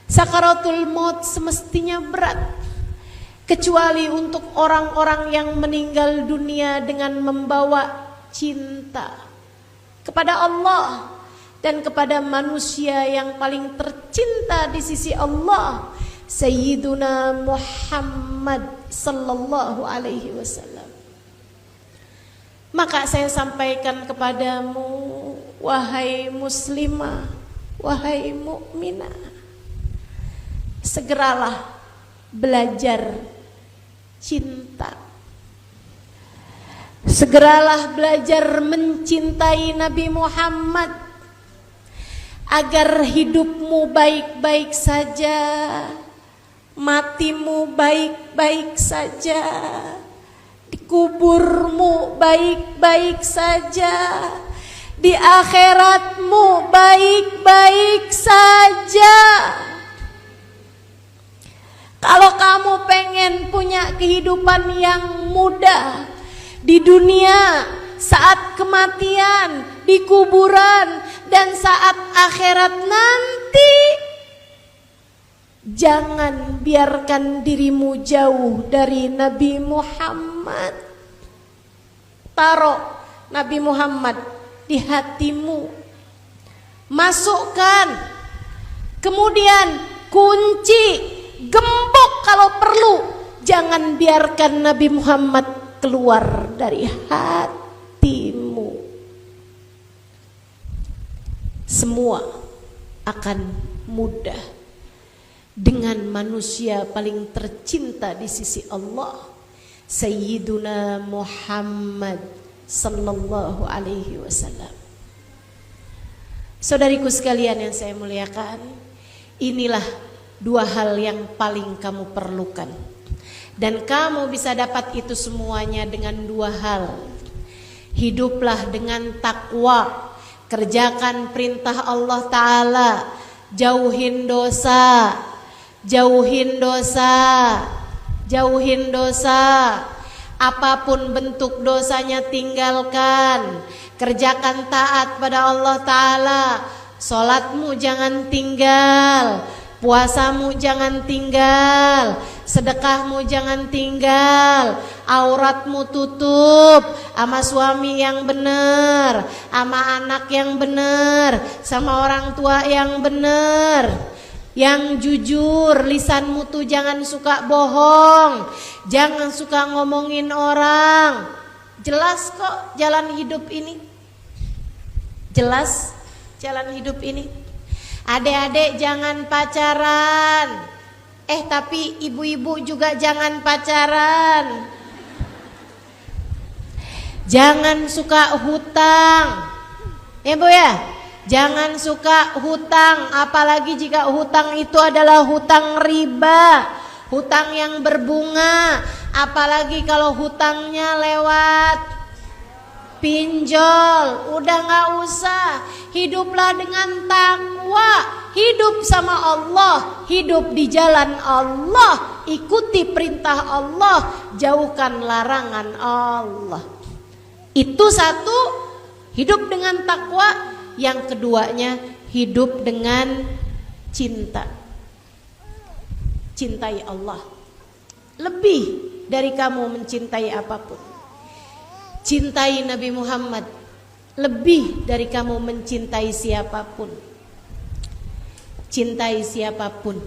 Sakaratul maut semestinya berat, kecuali untuk orang-orang yang meninggal dunia dengan membawa cinta, kepada Allah dan kepada manusia yang paling tercinta di sisi Allah, Sayyiduna Muhammad sallallahu alaihi wasallam. Maka saya sampaikan kepadamu, wahai muslimah, wahai mukminah, segeralah belajar cinta. Segeralah belajar mencintai Nabi Muhammad agar hidupmu baik-baik saja, matimu baik-baik saja, dikuburmu baik-baik saja, di akhiratmu baik-baik saja. Kalau kamu pengen punya kehidupan yang mudah di dunia, saat kematian, di kuburan, dan saat akhirat nanti, jangan biarkan dirimu jauh dari Nabi Muhammad. Taruh Nabi Muhammad di hatimu, masukkan, kemudian kunci, gembok kalau perlu. Jangan biarkan Nabi Muhammad keluar dari hatimu. Semua akan mudah dengan manusia paling tercinta di sisi Allah, Sayyiduna Muhammad sallallahu alaihi wasallam. Saudariku sekalian yang saya muliakan, inilah dua hal yang paling kamu perlukan. Dan kamu bisa dapat itu semuanya dengan dua hal. Hiduplah dengan takwa, kerjakan perintah Allah Ta'ala, jauhin dosa, jauhin dosa, jauhin dosa. Apapun bentuk dosanya tinggalkan, kerjakan taat pada Allah Ta'ala. Sholatmu jangan tinggal, puasamu jangan tinggal, sedekahmu jangan tinggal, auratmu tutup, sama suami yang benar, sama anak yang benar, sama orang tua yang benar, yang jujur. Lisanmu tuh jangan suka bohong, jangan suka ngomongin orang. Jelas kok jalan hidup ini, jelas jalan hidup ini. Adik-adik jangan pacaran. Tapi ibu-ibu juga jangan pacaran. Jangan suka hutang. Ya Bu ya, jangan suka hutang, apalagi jika hutang itu adalah hutang riba, hutang yang berbunga, apalagi kalau hutangnya lewat pinjol. Udah gak usah. Hiduplah dengan takwa, hidup sama Allah, hidup di jalan Allah, ikuti perintah Allah, jauhkan larangan Allah. Itu satu, hidup dengan takwa. Yang keduanya, hidup dengan cinta. Cintai Allah lebih dari kamu mencintai apapun. Cintai Nabi Muhammad lebih dari kamu mencintai siapapun. Cintai siapapun,